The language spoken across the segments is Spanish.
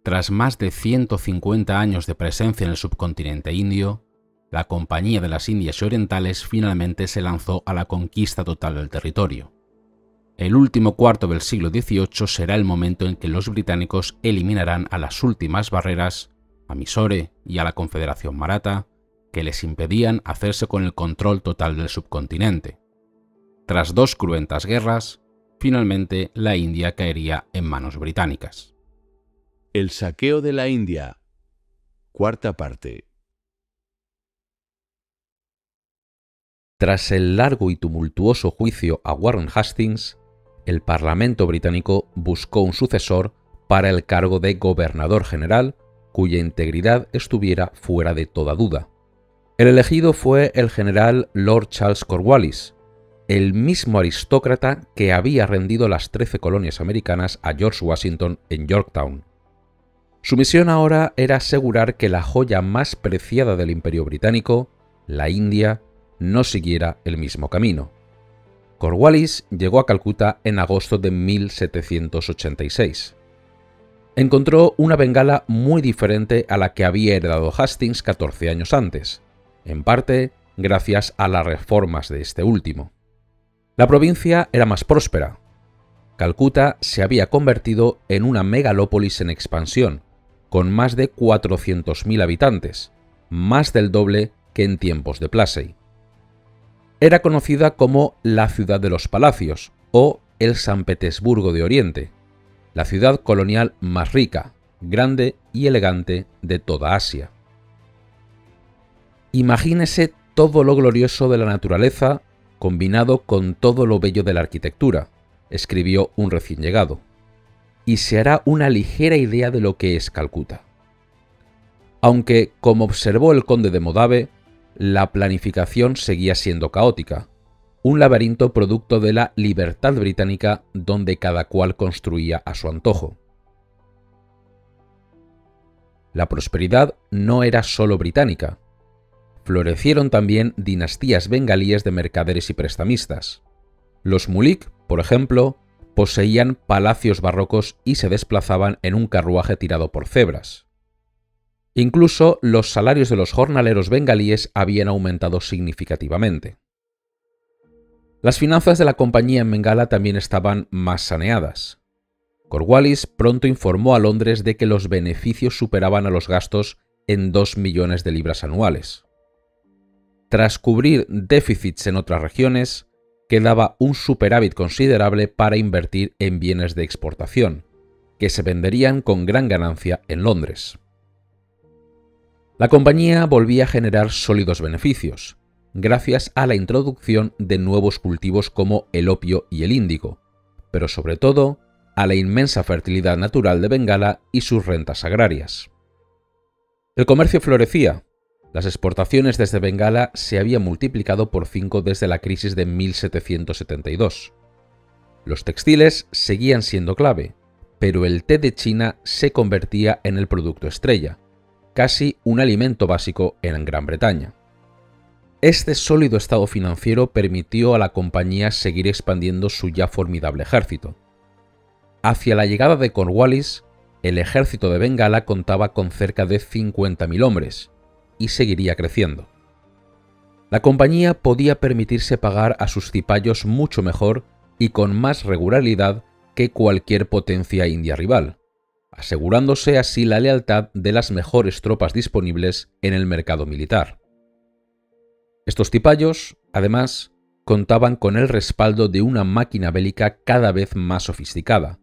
Tras más de 150 años de presencia en el subcontinente indio, la Compañía de las Indias Orientales finalmente se lanzó a la conquista total del territorio. El último cuarto del siglo XVIII será el momento en que los británicos eliminarán a las últimas barreras, a Mysore y a la Confederación Maratha, que les impedían hacerse con el control total del subcontinente. Tras 2 cruentas guerras, finalmente la India caería en manos británicas. El saqueo de la India. Cuarta parte. Tras el largo y tumultuoso juicio a Warren Hastings, el Parlamento británico buscó un sucesor para el cargo de gobernador general, cuya integridad estuviera fuera de toda duda. El elegido fue el general Lord Charles Cornwallis, el mismo aristócrata que había rendido las 13 colonias americanas a George Washington en Yorktown. Su misión ahora era asegurar que la joya más preciada del Imperio británico, la India, no siguiera el mismo camino. Cornwallis llegó a Calcuta en agosto de 1786. Encontró una Bengala muy diferente a la que había heredado Hastings 14 años antes, en parte gracias a las reformas de este último. La provincia era más próspera. Calcuta se había convertido en una megalópolis en expansión, con más de 400.000 habitantes, más del doble que en tiempos de Plassey. Era conocida como la ciudad de los palacios o el San Petersburgo de Oriente, la ciudad colonial más rica, grande y elegante de toda Asia. Imagínese todo lo glorioso de la naturaleza combinado con todo lo bello de la arquitectura, escribió un recién llegado, y se hará una ligera idea de lo que es Calcuta. Aunque, como observó el conde de Modave, la planificación seguía siendo caótica, un laberinto producto de la libertad británica donde cada cual construía a su antojo. La prosperidad no era solo británica. Florecieron también dinastías bengalíes de mercaderes y prestamistas. Los Mulik, por ejemplo, poseían palacios barrocos y se desplazaban en un carruaje tirado por cebras. Incluso los salarios de los jornaleros bengalíes habían aumentado significativamente. Las finanzas de la compañía en Bengala también estaban más saneadas. Cornwallis pronto informó a Londres de que los beneficios superaban a los gastos en 2 millones de libras anuales. Tras cubrir déficits en otras regiones, quedaba un superávit considerable para invertir en bienes de exportación, que se venderían con gran ganancia en Londres. La compañía volvía a generar sólidos beneficios, gracias a la introducción de nuevos cultivos como el opio y el índigo, pero sobre todo a la inmensa fertilidad natural de Bengala y sus rentas agrarias. El comercio florecía. Las exportaciones desde Bengala se habían multiplicado por 5 desde la crisis de 1772. Los textiles seguían siendo clave, pero el té de China se convertía en el producto estrella, casi un alimento básico en Gran Bretaña. Este sólido estado financiero permitió a la compañía seguir expandiendo su ya formidable ejército. Hacia la llegada de Cornwallis, el ejército de Bengala contaba con cerca de 50.000 hombres, y seguiría creciendo. La compañía podía permitirse pagar a sus cipayos mucho mejor y con más regularidad que cualquier potencia india rival, asegurándose así la lealtad de las mejores tropas disponibles en el mercado militar. Estos cipayos, además, contaban con el respaldo de una máquina bélica cada vez más sofisticada,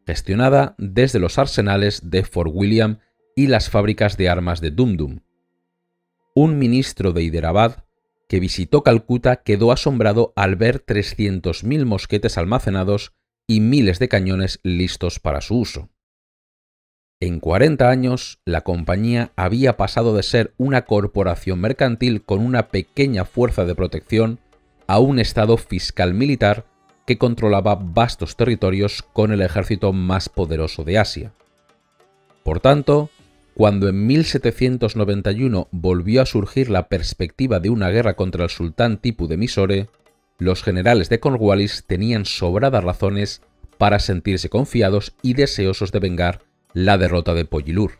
gestionada desde los arsenales de Fort William y las fábricas de armas de Dum Dum. Un ministro de Hyderabad que visitó Calcuta quedó asombrado al ver 300.000 mosquetes almacenados y miles de cañones listos para su uso. En 40 años, la compañía había pasado de ser una corporación mercantil con una pequeña fuerza de protección a un estado fiscal militar que controlaba vastos territorios con el ejército más poderoso de Asia. Por tanto, cuando en 1791 volvió a surgir la perspectiva de una guerra contra el sultán Tipu de Mysore, los generales de Cornwallis tenían sobradas razones para sentirse confiados y deseosos de vengar la derrota de Poyilur.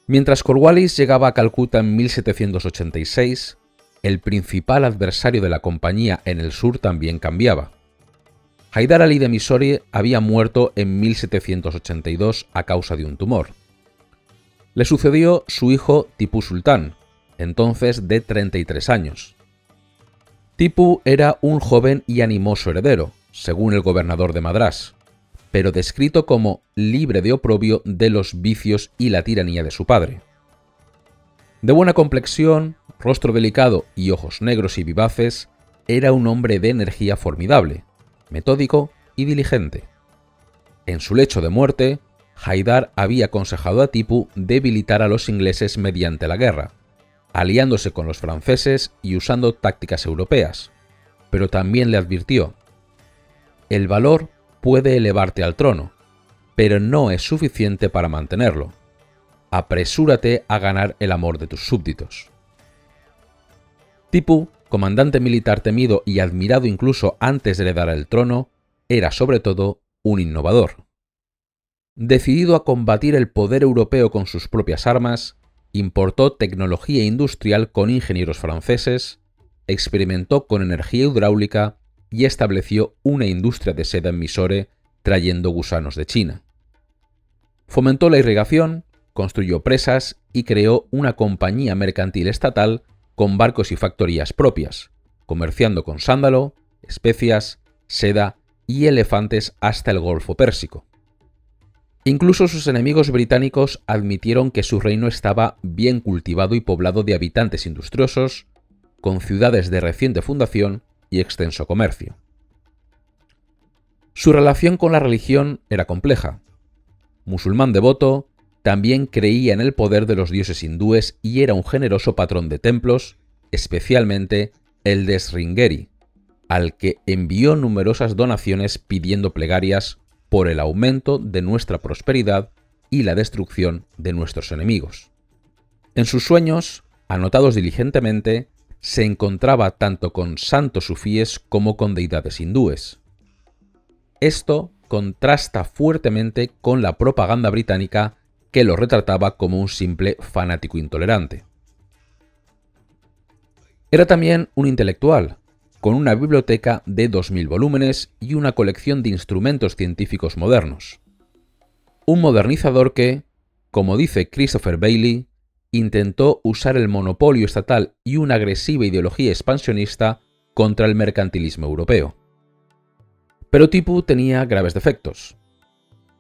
Mientras Cornwallis llegaba a Calcuta en 1786, el principal adversario de la compañía en el sur también cambiaba. Haidar Ali de Mysore había muerto en 1782 a causa de un tumor. Le sucedió su hijo Tipu Sultán, entonces de 33 años. Tipu era un joven y animoso heredero, según el gobernador de Madrás, pero descrito como libre de oprobio de los vicios y la tiranía de su padre. De buena complexión, rostro delicado y ojos negros y vivaces, era un hombre de energía formidable, metódico y diligente. En su lecho de muerte, Haidar había aconsejado a Tipu debilitar a los ingleses mediante la guerra, aliándose con los franceses y usando tácticas europeas, pero también le advirtió: el valor puede elevarte al trono, pero no es suficiente para mantenerlo. Apresúrate a ganar el amor de tus súbditos. Tipu, comandante militar temido y admirado incluso antes de heredar el trono, era sobre todo un innovador. Decidido a combatir el poder europeo con sus propias armas, importó tecnología industrial con ingenieros franceses, experimentó con energía hidráulica y estableció una industria de seda en Mysore trayendo gusanos de China. Fomentó la irrigación, construyó presas y creó una compañía mercantil estatal con barcos y factorías propias, comerciando con sándalo, especias, seda y elefantes hasta el Golfo Pérsico. Incluso sus enemigos británicos admitieron que su reino estaba bien cultivado y poblado de habitantes industriosos, con ciudades de reciente fundación y extenso comercio. Su relación con la religión era compleja. Musulmán devoto, también creía en el poder de los dioses hindúes y era un generoso patrón de templos, especialmente el de Sringeri, al que envió numerosas donaciones pidiendo plegarias por el aumento de nuestra prosperidad y la destrucción de nuestros enemigos. En sus sueños, anotados diligentemente, se encontraba tanto con santos sufíes como con deidades hindúes. Esto contrasta fuertemente con la propaganda británica que lo retrataba como un simple fanático intolerante. Era también un intelectual, con una biblioteca de 2000 volúmenes y una colección de instrumentos científicos modernos. Un modernizador que, como dice Christopher Bailey, intentó usar el monopolio estatal y una agresiva ideología expansionista contra el mercantilismo europeo. Pero Tipu tenía graves defectos.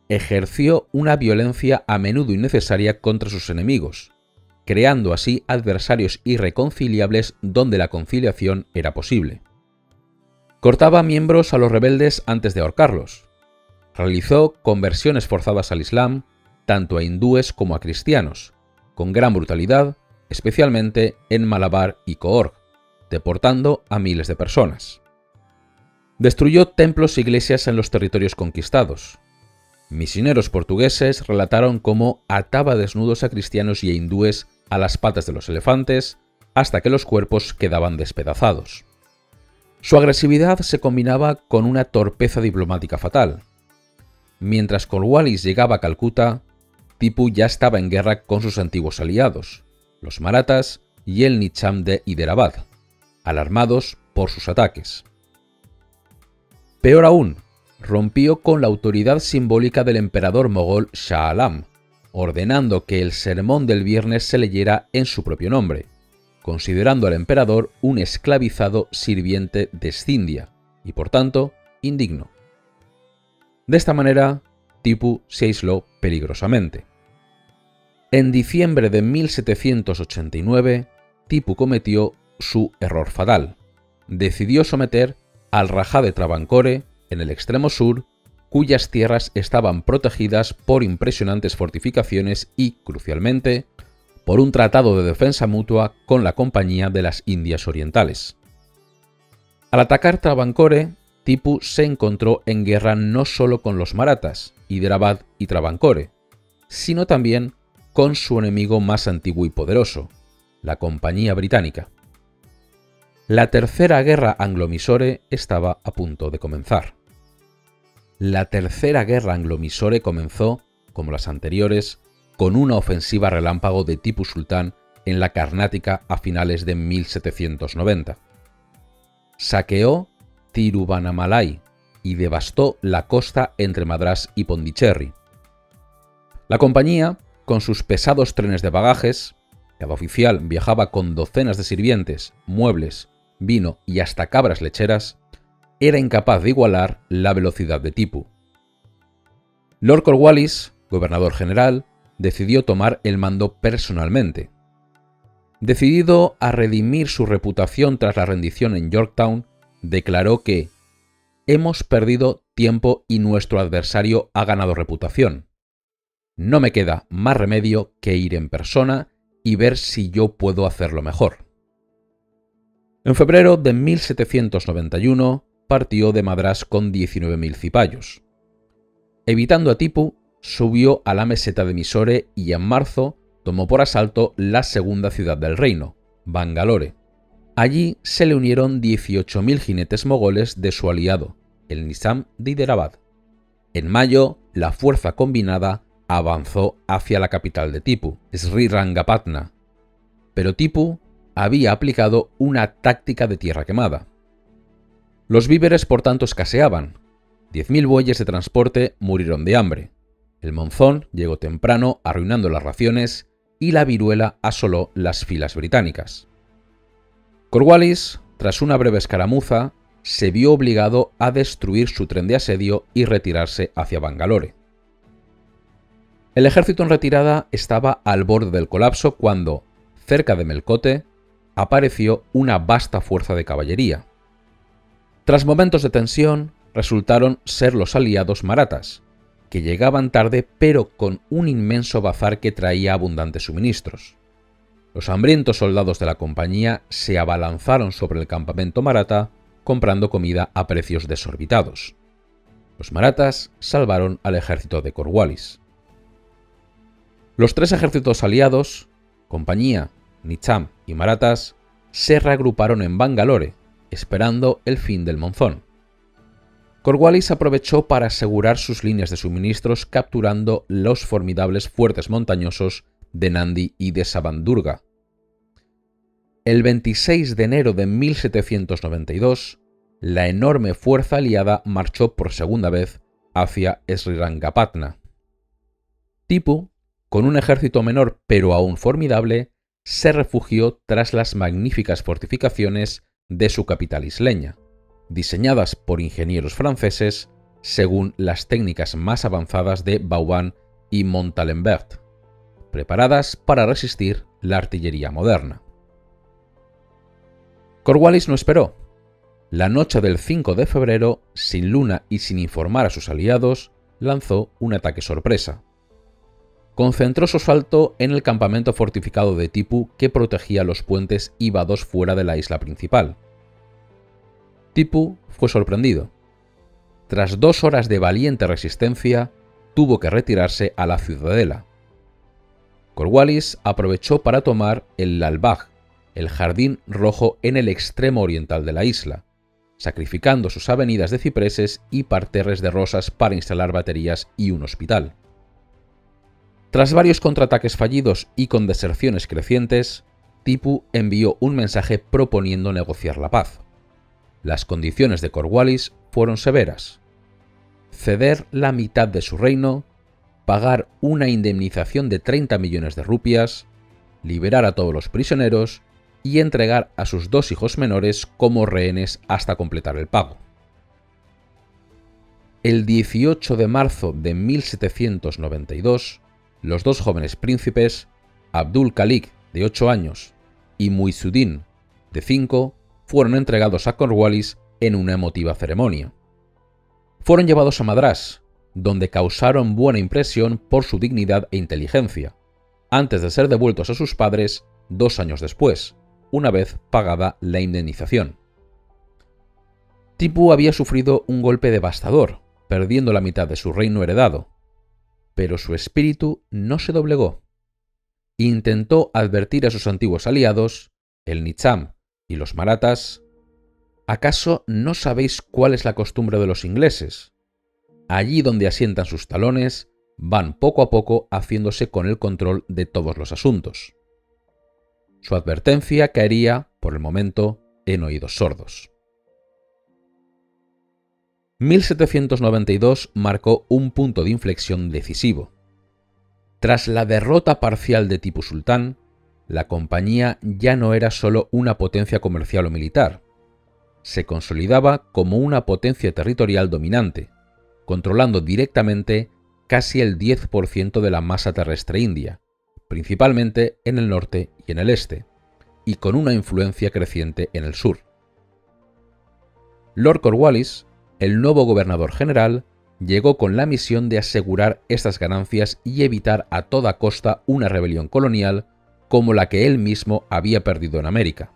Ejerció una violencia a menudo innecesaria contra sus enemigos, creando así adversarios irreconciliables donde la conciliación era posible. Cortaba miembros a los rebeldes antes de ahorcarlos. Realizó conversiones forzadas al Islam, tanto a hindúes como a cristianos, con gran brutalidad, especialmente en Malabar y Coorg, deportando a miles de personas. Destruyó templos e iglesias en los territorios conquistados. Misioneros portugueses relataron cómo ataba desnudos a cristianos y a hindúes a las patas de los elefantes hasta que los cuerpos quedaban despedazados. Su agresividad se combinaba con una torpeza diplomática fatal. Mientras Cornwallis llegaba a Calcuta, Tipu ya estaba en guerra con sus antiguos aliados, los marathas y el Nizam de Hyderabad, alarmados por sus ataques. Peor aún, rompió con la autoridad simbólica del emperador mogol Shah Alam, ordenando que el sermón del viernes se leyera en su propio nombre, considerando al emperador un esclavizado sirviente de Escindia y, por tanto, indigno. De esta manera, Tipu se aisló peligrosamente. En diciembre de 1789, Tipu cometió su error fatal. Decidió someter al Rajá de Travancore, en el extremo sur, cuyas tierras estaban protegidas por impresionantes fortificaciones y, crucialmente, por un tratado de defensa mutua con la Compañía de las Indias Orientales. Al atacar Travancore, Tipu se encontró en guerra no solo con los marathas, Hyderabad y Travancore, sino también con su enemigo más antiguo y poderoso, la Compañía Británica. La tercera guerra anglo-mysore estaba a punto de comenzar. la tercera guerra anglo-mysore comenzó, como las anteriores, con una ofensiva relámpago de Tipu Sultán en la Karnática a finales de 1790. Saqueó Tiruvannamalai y devastó la costa entre Madrás y Pondicherry. La compañía, con sus pesados trenes de bagajes, cada oficial viajaba con docenas de sirvientes, muebles, vino y hasta cabras lecheras, era incapaz de igualar la velocidad de Tipu. Lord Cornwallis, gobernador general, decidió tomar el mando personalmente. Decidido a redimir su reputación tras la rendición en Yorktown, declaró que «Hemos perdido tiempo y nuestro adversario ha ganado reputación. No me queda más remedio que ir en persona y ver si yo puedo hacerlo mejor». En febrero de 1791 partió de Madrás con 19.000 cipayos. Evitando a Tipu, subió a la meseta de Mysore y en marzo tomó por asalto la segunda ciudad del reino, Bangalore. Allí se le unieron 18.000 jinetes mogoles de su aliado, el Nizam de Hyderabad. En mayo, la fuerza combinada avanzó hacia la capital de Tipu, Srirangapatna. Pero Tipu había aplicado una táctica de tierra quemada. Los víveres, por tanto, escaseaban. 10.000 bueyes de transporte murieron de hambre. El monzón llegó temprano, arruinando las raciones, y la viruela asoló las filas británicas. Cornwallis, tras una breve escaramuza, se vio obligado a destruir su tren de asedio y retirarse hacia Bangalore. El ejército en retirada estaba al borde del colapso cuando, cerca de Melkote, apareció una vasta fuerza de caballería. Tras momentos de tensión, resultaron ser los aliados marathas, que llegaban tarde pero con un inmenso bazar que traía abundantes suministros. Los hambrientos soldados de la compañía se abalanzaron sobre el campamento maratha comprando comida a precios desorbitados. Los marathas salvaron al ejército de Cornwallis. Los tres ejércitos aliados, compañía, Nizam y marathas, se reagruparon en Bangalore, esperando el fin del monzón. Cornwallis aprovechó para asegurar sus líneas de suministros capturando los formidables fuertes montañosos de Nandi y de Savandurga. El 26 de enero de 1792, la enorme fuerza aliada marchó por segunda vez hacia Srirangapatna. Tipu, con un ejército menor pero aún formidable, se refugió tras las magníficas fortificaciones de su capital isleña, diseñadas por ingenieros franceses según las técnicas más avanzadas de Vauban y Montalembert, preparadas para resistir la artillería moderna. Cornwallis no esperó. La noche del 5 de febrero, sin luna y sin informar a sus aliados, lanzó un ataque sorpresa. Concentró su asalto en el campamento fortificado de Tipu que protegía los puentes y vados fuera de la isla principal. Tipu fue sorprendido. Tras 2 horas de valiente resistencia, tuvo que retirarse a la ciudadela. Cornwallis aprovechó para tomar el Lal Bagh, el jardín rojo en el extremo oriental de la isla, sacrificando sus avenidas de cipreses y parterres de rosas para instalar baterías y un hospital. Tras varios contraataques fallidos y con deserciones crecientes, Tipu envió un mensaje proponiendo negociar la paz. Las condiciones de Cornwallis fueron severas: ceder la mitad de su reino, pagar una indemnización de 30 millones de rupias, liberar a todos los prisioneros y entregar a sus 2 hijos menores como rehenes hasta completar el pago. El 18 de marzo de 1792, los 2 jóvenes príncipes, Abdul Khalik, de 8 años, y Muizuddin, de 5, fueron entregados a Cornwallis en una emotiva ceremonia. Fueron llevados a Madrás, donde causaron buena impresión por su dignidad e inteligencia, antes de ser devueltos a sus padres 2 años después, una vez pagada la indemnización. Tipu había sufrido un golpe devastador, perdiendo la mitad de su reino heredado, pero su espíritu no se doblegó. Intentó advertir a sus antiguos aliados, el Nizam y los marathas: ¿acaso no sabéis cuál es la costumbre de los ingleses? Allí donde asientan sus talones, van poco a poco haciéndose con el control de todos los asuntos. Su advertencia caería, por el momento, en oídos sordos. 1792 marcó un punto de inflexión decisivo. Tras la derrota parcial de Tipu Sultán, la compañía ya no era solo una potencia comercial o militar, se consolidaba como una potencia territorial dominante, controlando directamente casi el 10% de la masa terrestre india, principalmente en el norte y en el este, y con una influencia creciente en el sur. Lord Cornwallis, el nuevo gobernador general, llegó con la misión de asegurar estas ganancias y evitar a toda costa una rebelión colonial como la que él mismo había perdido en América.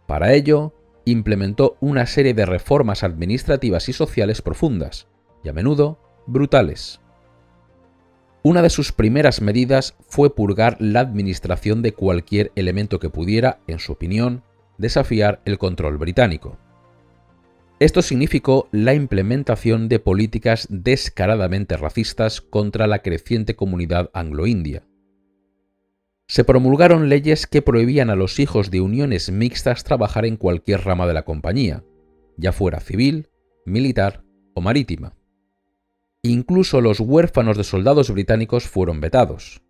Para ello, implementó una serie de reformas administrativas y sociales profundas, y a menudo brutales. Una de sus primeras medidas fue purgar la administración de cualquier elemento que pudiera, en su opinión, desafiar el control británico. Esto significó la implementación de políticas descaradamente racistas contra la creciente comunidad anglo-india. Se promulgaron leyes que prohibían a los hijos de uniones mixtas trabajar en cualquier rama de la compañía, ya fuera civil, militar o marítima. Incluso los huérfanos de soldados británicos fueron vetados.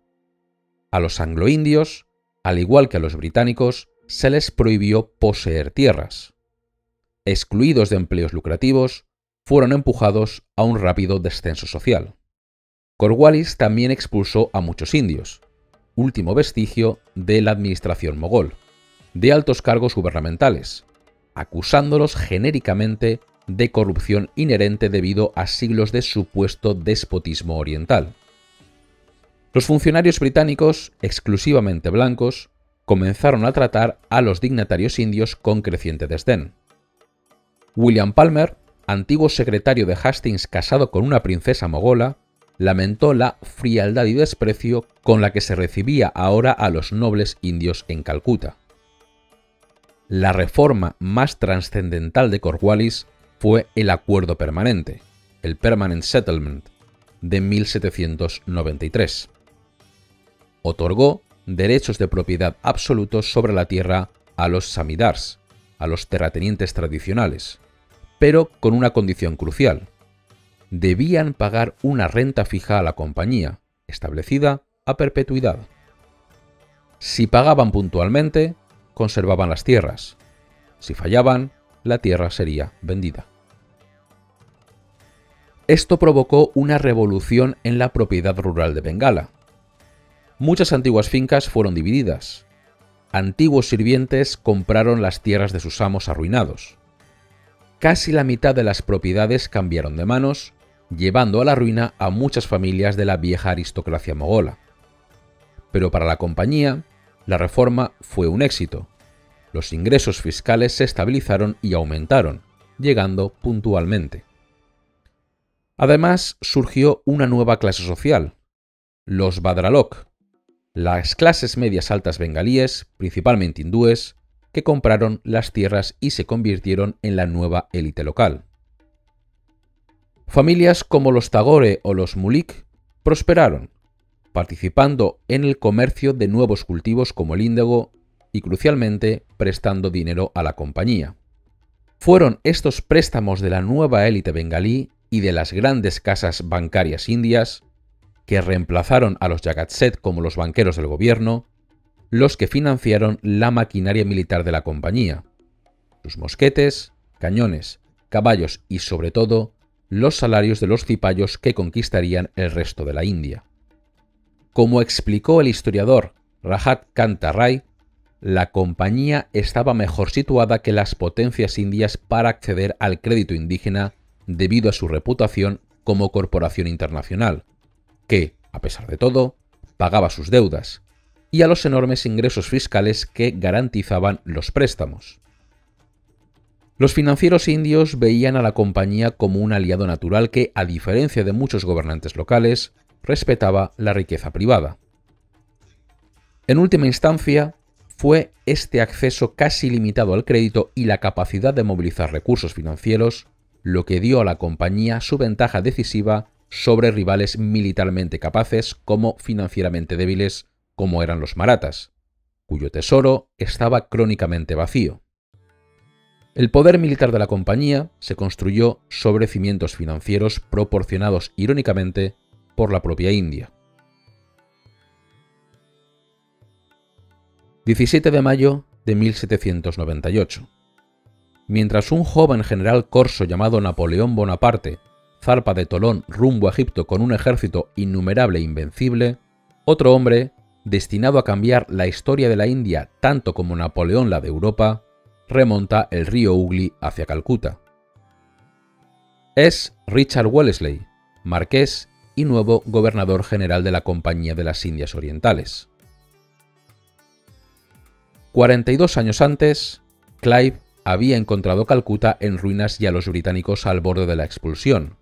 A los anglo-indios, al igual que a los británicos, se les prohibió poseer tierras. Excluidos de empleos lucrativos, fueron empujados a un rápido descenso social. Cornwallis también expulsó a muchos indios, último vestigio de la administración mogol, de altos cargos gubernamentales, acusándolos genéricamente de corrupción inherente debido a siglos de supuesto despotismo oriental. Los funcionarios británicos, exclusivamente blancos, comenzaron a tratar a los dignatarios indios con creciente desdén. William Palmer, antiguo secretario de Hastings casado con una princesa mogola, lamentó la frialdad y desprecio con la que se recibía ahora a los nobles indios en Calcuta. La reforma más trascendental de Cornwallis fue el Acuerdo Permanente, el Permanent Settlement, de 1793. Otorgó derechos de propiedad absolutos sobre la tierra a los samidars, a los terratenientes tradicionales, pero con una condición crucial. Debían pagar una renta fija a la compañía, establecida a perpetuidad. Si pagaban puntualmente, conservaban las tierras. Si fallaban, la tierra sería vendida. Esto provocó una revolución en la propiedad rural de Bengala. Muchas antiguas fincas fueron divididas. Antiguos sirvientes compraron las tierras de sus amos arruinados. Casi la mitad de las propiedades cambiaron de manos, llevando a la ruina a muchas familias de la vieja aristocracia mogola. Pero para la compañía, la reforma fue un éxito. Los ingresos fiscales se estabilizaron y aumentaron, llegando puntualmente. Además, surgió una nueva clase social, los Bhadralok, las clases medias altas bengalíes, principalmente hindúes, que compraron las tierras y se convirtieron en la nueva élite local. Familias como los Tagore o los Mulik prosperaron, participando en el comercio de nuevos cultivos como el índigo y, crucialmente, prestando dinero a la compañía. Fueron estos préstamos de la nueva élite bengalí y de las grandes casas bancarias indias, que reemplazaron a los Jagat-Seth como los banqueros del gobierno, los que financiaron la maquinaria militar de la compañía, sus mosquetes, cañones, caballos y, sobre todo, los salarios de los cipayos que conquistarían el resto de la India. Como explicó el historiador Rajat Kanta Ray, la compañía estaba mejor situada que las potencias indias para acceder al crédito indígena debido a su reputación como corporación internacional, que, a pesar de todo, pagaba sus deudas, y a los enormes ingresos fiscales que garantizaban los préstamos. Los financieros indios veían a la compañía como un aliado natural que, a diferencia de muchos gobernantes locales, respetaba la riqueza privada. En última instancia, fue este acceso casi ilimitado al crédito y la capacidad de movilizar recursos financieros lo que dio a la compañía su ventaja decisiva sobre rivales militarmente capaces como financieramente débiles como eran los marathas, cuyo tesoro estaba crónicamente vacío. El poder militar de la compañía se construyó sobre cimientos financieros proporcionados irónicamente por la propia India. 17 de mayo de 1798. Mientras un joven general corso llamado Napoleón Bonaparte zarpa de Tolón rumbo a Egipto con un ejército innumerable e invencible, otro hombre, destinado a cambiar la historia de la India tanto como Napoleón la de Europa, remonta el río Hooghly hacia Calcuta. Es Richard Wellesley, marqués y nuevo gobernador general de la Compañía de las Indias Orientales. 42 años antes, Clive había encontrado Calcuta en ruinas y a los británicos al borde de la expulsión.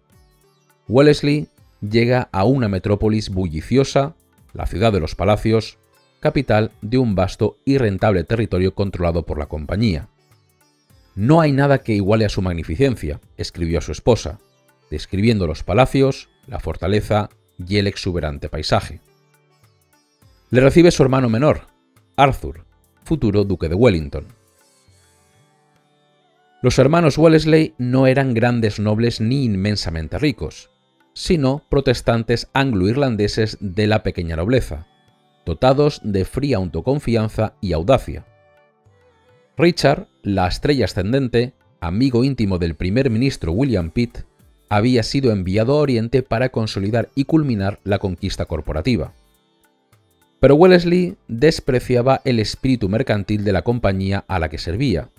Wellesley llega a una metrópolis bulliciosa, la ciudad de los palacios, capital de un vasto y rentable territorio controlado por la compañía. No hay nada que iguale a su magnificencia, escribió a su esposa, describiendo los palacios, la fortaleza y el exuberante paisaje. Le recibe su hermano menor, Arthur, futuro duque de Wellington. Los hermanos Wellesley no eran grandes nobles ni inmensamente ricos, sino protestantes anglo-irlandeses de la pequeña nobleza, dotados de fría autoconfianza y audacia. Richard, la estrella ascendente, amigo íntimo del primer ministro William Pitt, había sido enviado a Oriente para consolidar y culminar la conquista corporativa. Pero Wellesley despreciaba el espíritu mercantil de la compañía a la que servía.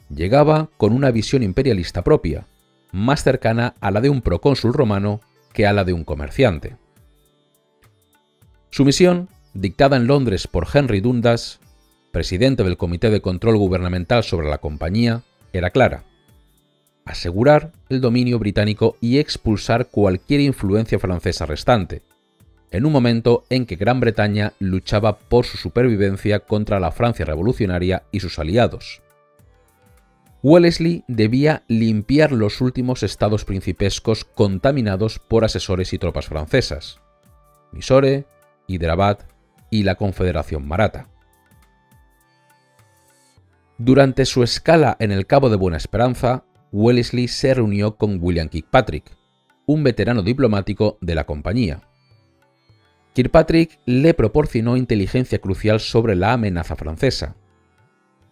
Llegaba con una visión imperialista propia, más cercana a la de un procónsul romano que a la de un comerciante. Su misión, dictada en Londres por Henry Dundas, presidente del Comité de Control Gubernamental sobre la compañía, era clara: asegurar el dominio británico y expulsar cualquier influencia francesa restante, en un momento en que Gran Bretaña luchaba por su supervivencia contra la Francia revolucionaria y sus aliados. Wellesley debía limpiar los últimos estados principescos contaminados por asesores y tropas francesas: Mysore, Hyderabad y la Confederación Maratha. Durante su escala en el Cabo de Buena Esperanza, Wellesley se reunió con William Kirkpatrick, un veterano diplomático de la compañía. Kirkpatrick le proporcionó inteligencia crucial sobre la amenaza francesa.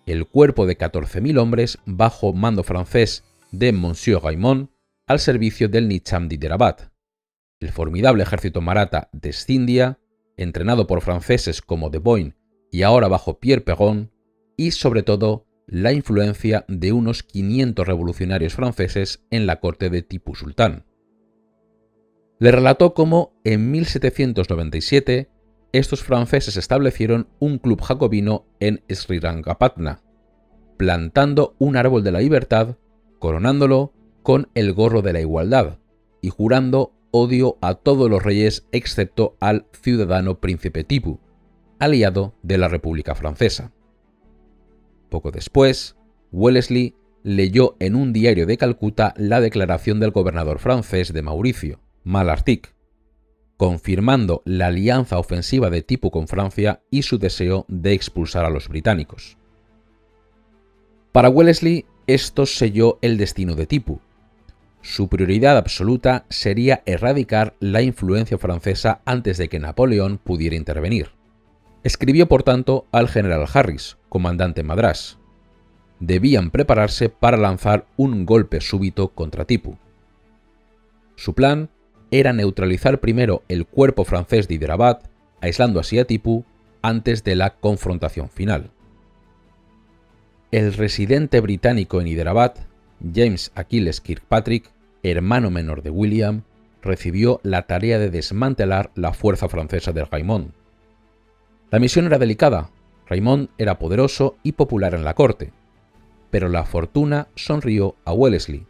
El cuerpo de 14.000 hombres bajo mando francés de Monsieur Raymond al servicio del Nizam de Hyderabad, el formidable ejército maratha de Scindia, entrenado por franceses como de Boyne y ahora bajo Pierre Perron, y sobre todo la influencia de unos 500 revolucionarios franceses en la corte de Tipú Sultán. Le relató cómo en 1797 estos franceses establecieron un club jacobino en Srirangapatna, plantando un árbol de la libertad, coronándolo con el gorro de la igualdad y jurando odio a todos los reyes excepto al ciudadano príncipe Tipú, aliado de la República Francesa. Poco después, Wellesley leyó en un diario de Calcuta la declaración del gobernador francés de Mauricio, Malartic, confirmando la alianza ofensiva de Tipú con Francia y su deseo de expulsar a los británicos. Para Wellesley, esto selló el destino de Tipú. Su prioridad absoluta sería erradicar la influencia francesa antes de que Napoleón pudiera intervenir. Escribió, por tanto, al general Harris, comandante en Madrás. Debían prepararse para lanzar un golpe súbito contra Tipú. Su plan era neutralizar primero el cuerpo francés de Hyderabad, aislando así a Tipú antes de la confrontación final. El residente británico en Hyderabad, James Achilles Kirkpatrick, hermano menor de William, recibió la tarea de desmantelar la fuerza francesa de Raymond. La misión era delicada. Raymond era poderoso y popular en la corte, pero la fortuna sonrió a Wellesley.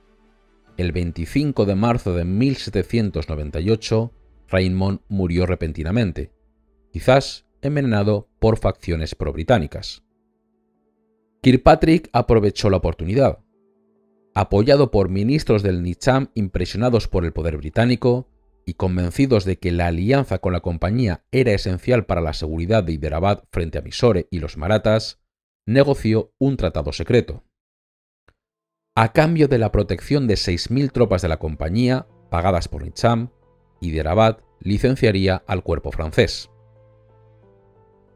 El 25 de marzo de 1798, Raymond murió repentinamente, quizás envenenado por facciones pro-británicas. Kirkpatrick aprovechó la oportunidad. Apoyado por ministros del Nizam impresionados por el poder británico y convencidos de que la alianza con la compañía era esencial para la seguridad de Hyderabad frente a Mysore y los marathas, negoció un tratado secreto. A cambio de la protección de 6.000 tropas de la compañía, pagadas por Nizam, Hyderabad licenciaría al cuerpo francés.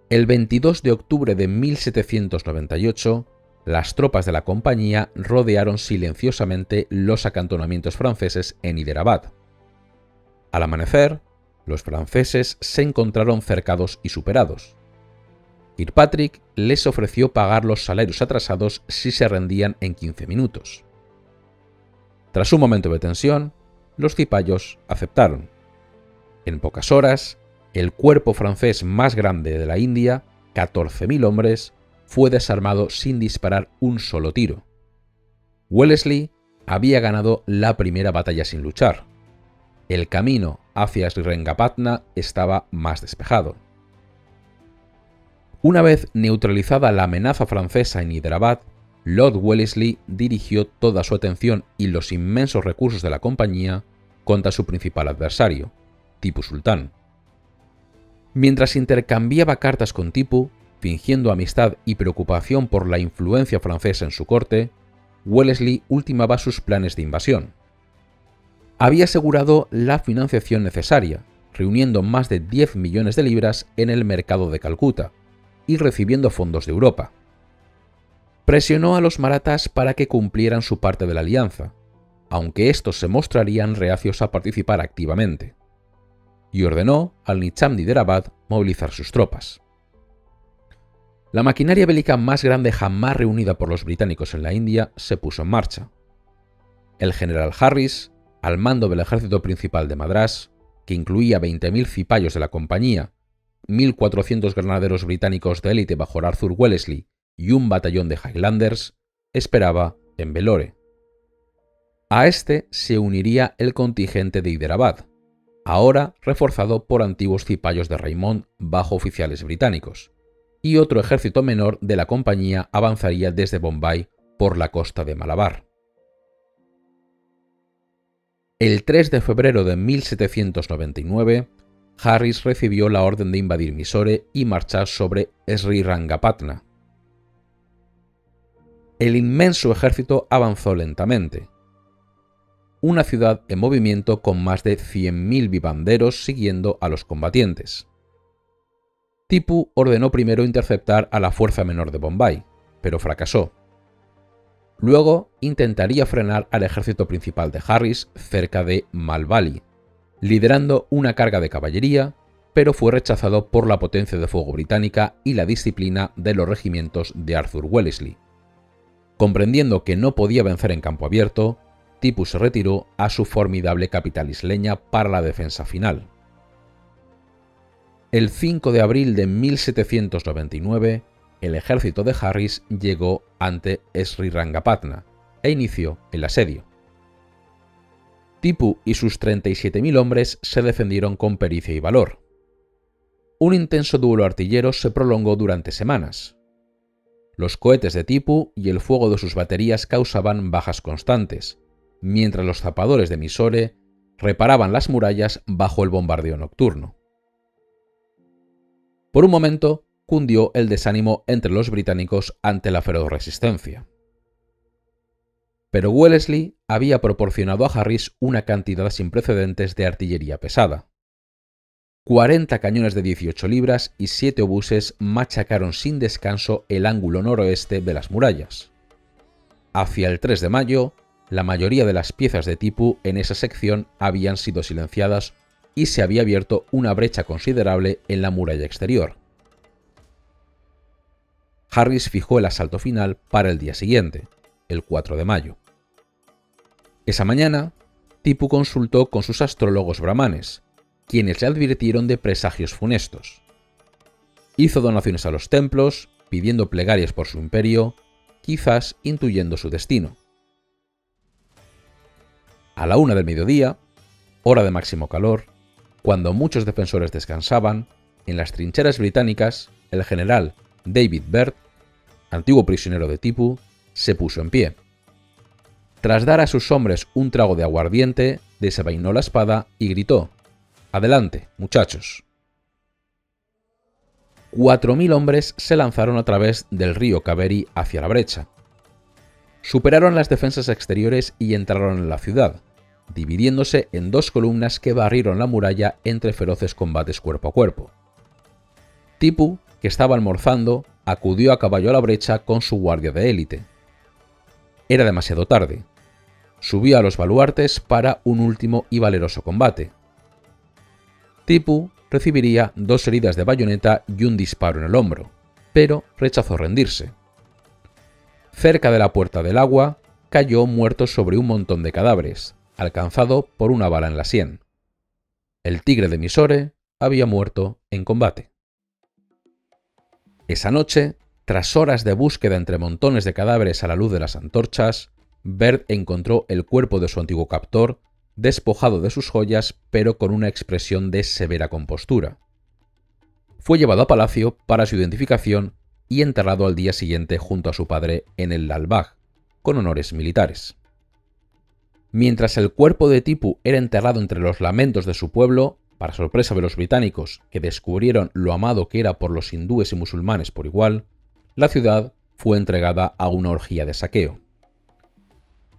El 22 de octubre de 1798, las tropas de la compañía rodearon silenciosamente los acantonamientos franceses en Hyderabad. Al amanecer, los franceses se encontraron cercados y superados. Kirkpatrick les ofreció pagar los salarios atrasados si se rendían en 15 minutos. Tras un momento de tensión, los cipayos aceptaron. En pocas horas, el cuerpo francés más grande de la India, 14.000 hombres, fue desarmado sin disparar un solo tiro. Wellesley había ganado la primera batalla sin luchar. El camino hacia Srirangapatna estaba más despejado. Una vez neutralizada la amenaza francesa en Hyderabad, Lord Wellesley dirigió toda su atención y los inmensos recursos de la compañía contra su principal adversario, Tipu Sultán. Mientras intercambiaba cartas con Tipu, fingiendo amistad y preocupación por la influencia francesa en su corte, Wellesley ultimaba sus planes de invasión. Había asegurado la financiación necesaria, reuniendo más de 10 millones de libras en el mercado de Calcuta y recibiendo fondos de Europa. Presionó a los marathas para que cumplieran su parte de la alianza, aunque estos se mostrarían reacios a participar activamente, y ordenó al Nizam de Hyderabad movilizar sus tropas. La maquinaria bélica más grande jamás reunida por los británicos en la India se puso en marcha. El general Harris, al mando del ejército principal de Madrás, que incluía 20.000 cipayos de la compañía, 1.400 granaderos británicos de élite bajo Arthur Wellesley y un batallón de Highlanders, esperaba en Vellore. A este se uniría el contingente de Hyderabad, ahora reforzado por antiguos cipayos de Raymond bajo oficiales británicos, y otro ejército menor de la compañía avanzaría desde Bombay por la costa de Malabar. El 3 de febrero de 1799, Harris recibió la orden de invadir Mysore y marchar sobre Srirangapatna. El inmenso ejército avanzó lentamente. Una ciudad en movimiento con más de 100.000 vivanderos siguiendo a los combatientes. Tipu ordenó primero interceptar a la fuerza menor de Bombay, pero fracasó. Luego intentaría frenar al ejército principal de Harris cerca de Malbali, liderando una carga de caballería, pero fue rechazado por la potencia de fuego británica y la disciplina de los regimientos de Arthur Wellesley. Comprendiendo que no podía vencer en campo abierto, Tipu se retiró a su formidable capital isleña para la defensa final. El 5 de abril de 1799, el ejército de Harris llegó ante Srirangapatna e inició el asedio. Tipu y sus 37.000 hombres se defendieron con pericia y valor. Un intenso duelo artillero se prolongó durante semanas. Los cohetes de Tipu y el fuego de sus baterías causaban bajas constantes, mientras los zapadores de Mysore reparaban las murallas bajo el bombardeo nocturno. Por un momento, cundió el desánimo entre los británicos ante la feroz resistencia. Pero Wellesley había proporcionado a Harris una cantidad sin precedentes de artillería pesada. 40 cañones de 18 libras y 7 obuses machacaron sin descanso el ángulo noroeste de las murallas. Hacia el 3 de mayo, la mayoría de las piezas de Tipu en esa sección habían sido silenciadas y se había abierto una brecha considerable en la muralla exterior. Harris fijó el asalto final para el día siguiente, el 4 de mayo. Esa mañana, Tipu consultó con sus astrólogos brahmanes, quienes le advirtieron de presagios funestos. Hizo donaciones a los templos, pidiendo plegarias por su imperio, quizás intuyendo su destino. A la 1 del mediodía, hora de máximo calor, cuando muchos defensores descansaban, en las trincheras británicas, el general David Byrd, antiguo prisionero de Tipu, se puso en pie. Tras dar a sus hombres un trago de aguardiente, desenvainó la espada y gritó: «Adelante, muchachos». 4000 hombres se lanzaron a través del río Kaveri hacia la brecha. Superaron las defensas exteriores y entraron en la ciudad, dividiéndose en 2 columnas que barrieron la muralla entre feroces combates cuerpo a cuerpo. Tipu, que estaba almorzando, acudió a caballo a la brecha con su guardia de élite. Era demasiado tarde. Subió a los baluartes para un último y valeroso combate. Tipu recibiría 2 heridas de bayoneta y un disparo en el hombro, pero rechazó rendirse. Cerca de la Puerta del Agua, cayó muerto sobre un montón de cadáveres, alcanzado por una bala en la sien. El tigre de Mysore había muerto en combate. Esa noche, tras horas de búsqueda entre montones de cadáveres a la luz de las antorchas, Bert encontró el cuerpo de su antiguo captor, despojado de sus joyas, pero con una expresión de severa compostura. Fue llevado a palacio para su identificación y enterrado al día siguiente junto a su padre en el Lal Bagh, con honores militares. Mientras el cuerpo de Tipu era enterrado entre los lamentos de su pueblo, para sorpresa de los británicos, que descubrieron lo amado que era por los hindúes y musulmanes por igual, la ciudad fue entregada a una orgía de saqueo.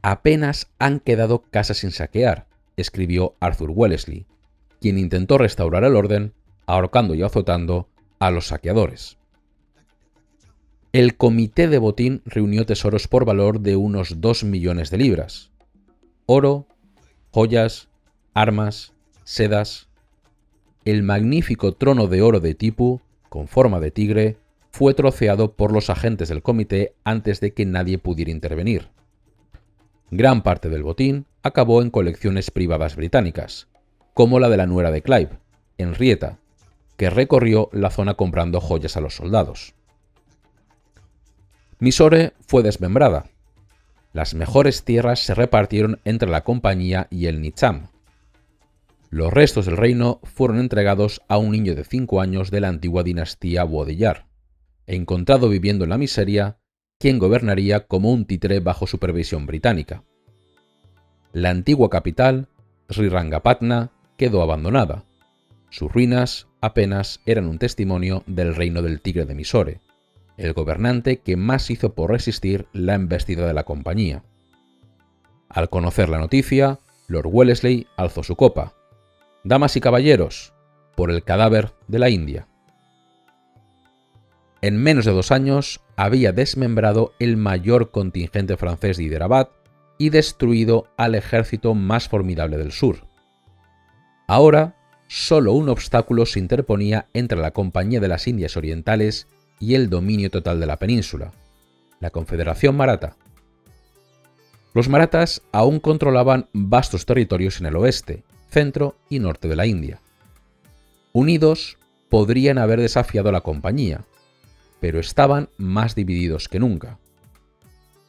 «Apenas han quedado casas sin saquear», escribió Arthur Wellesley, quien intentó restaurar el orden ahorcando y azotando a los saqueadores. El comité de botín reunió tesoros por valor de unos 2 millones de libras. Oro, joyas, armas, sedas. El magnífico trono de oro de Tipu, con forma de tigre, fue troceado por los agentes del comité antes de que nadie pudiera intervenir. Gran parte del botín acabó en colecciones privadas británicas, como la de la nuera de Clive, Henrietta, que recorrió la zona comprando joyas a los soldados. Mysore fue desmembrada. Las mejores tierras se repartieron entre la compañía y el Nizam. Los restos del reino fueron entregados a un niño de 5 años de la antigua dinastía Wodeyar, encontrado viviendo en la miseria, quien gobernaría como un títere bajo supervisión británica. La antigua capital, Srirangapatna, quedó abandonada. Sus ruinas apenas eran un testimonio del reino del tigre de Mysore, el gobernante que más hizo por resistir la embestida de la compañía. Al conocer la noticia, Lord Wellesley alzó su copa. «Damas y caballeros, por el cadáver de la India». En menos de 2 años había desmembrado el mayor contingente francés de Hyderabad y destruido al ejército más formidable del sur. Ahora, solo un obstáculo se interponía entre la Compañía de las Indias Orientales y el dominio total de la península, la Confederación Maratha. Los marathas aún controlaban vastos territorios en el oeste, centro y norte de la India. Unidos, podrían haber desafiado a la compañía, pero estaban más divididos que nunca.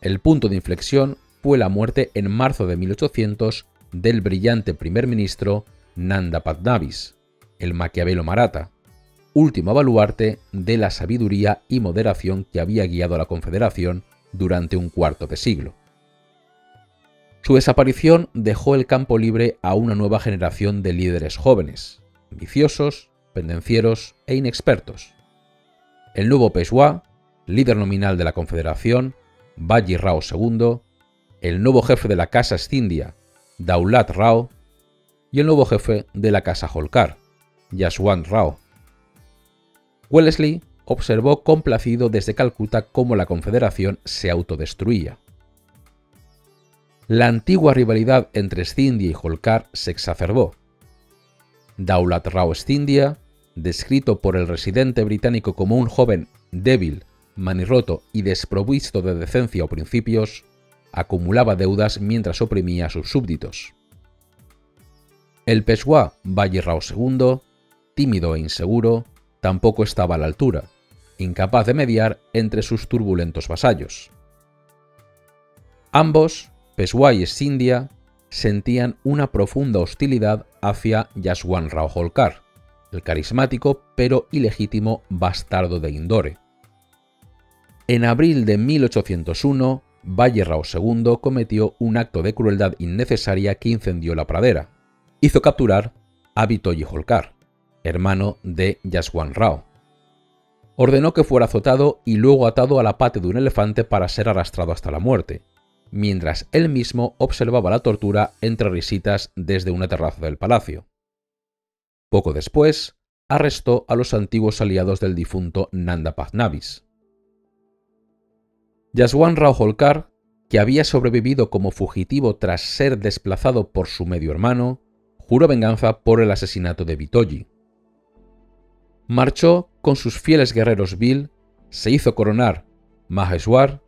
El punto de inflexión fue la muerte en marzo de 1800 del brillante primer ministro Nanda Padnavis, el Maquiavelo Maratha, último baluarte de la sabiduría y moderación que había guiado a la Confederación durante un cuarto de siglo. Su desaparición dejó el campo libre a una nueva generación de líderes jóvenes, ambiciosos, pendencieros e inexpertos. El nuevo Peshwa, líder nominal de la Confederación, Baji Rao II, el nuevo jefe de la Casa Scindia, Daulat Rao, y el nuevo jefe de la Casa Holkar, Yashwant Rao. Wellesley observó complacido desde Calcuta cómo la Confederación se autodestruía. La antigua rivalidad entre Scindia y Holkar se exacerbó. Daulat Rao Scindia, descrito por el residente británico como un joven débil, manirroto y desprovisto de decencia o principios, acumulaba deudas mientras oprimía a sus súbditos. El Peshwa Baji Rao II, tímido e inseguro, tampoco estaba a la altura, incapaz de mediar entre sus turbulentos vasallos. Ambos, Peshwa y Scindia, sentían una profunda hostilidad hacia Yashwant Rao Holkar, el carismático pero ilegítimo bastardo de Indore. En abril de 1801, Bajirao II cometió un acto de crueldad innecesaria que incendió la pradera. Hizo capturar a Bitoji Holkar, hermano de Jaswant Rao. Ordenó que fuera azotado y luego atado a la pata de un elefante para ser arrastrado hasta la muerte, mientras él mismo observaba la tortura entre risitas desde una terraza del palacio. Poco después, arrestó a los antiguos aliados del difunto Nanda Fadnavis. Jaswant Rao Holkar, que había sobrevivido como fugitivo tras ser desplazado por su medio hermano, juró venganza por el asesinato de Bitoji. Marchó con sus fieles guerreros Bhil, se hizo coronar Maheshwar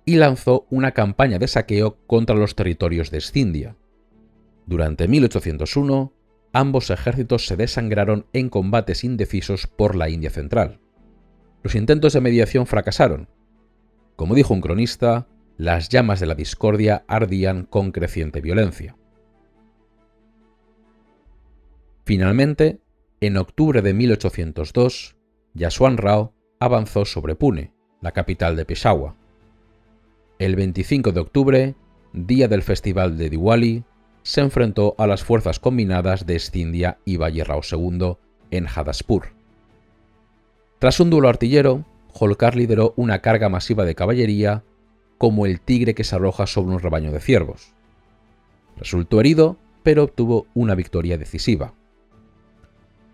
y lanzó una campaña de saqueo contra los territorios de Scindia. Durante 1801, ambos ejércitos se desangraron en combates indecisos por la India central. Los intentos de mediación fracasaron. Como dijo un cronista, las llamas de la discordia ardían con creciente violencia. Finalmente, en octubre de 1802, Jaswant Rao avanzó sobre Pune, la capital de Peshawar. El 25 de octubre, día del festival de Diwali, se enfrentó a las fuerzas combinadas de Scindia y Bajirao II en Hadaspur. Tras un duelo artillero, Holkar lideró una carga masiva de caballería como el tigre que se arroja sobre un rebaño de ciervos. Resultó herido, pero obtuvo una victoria decisiva.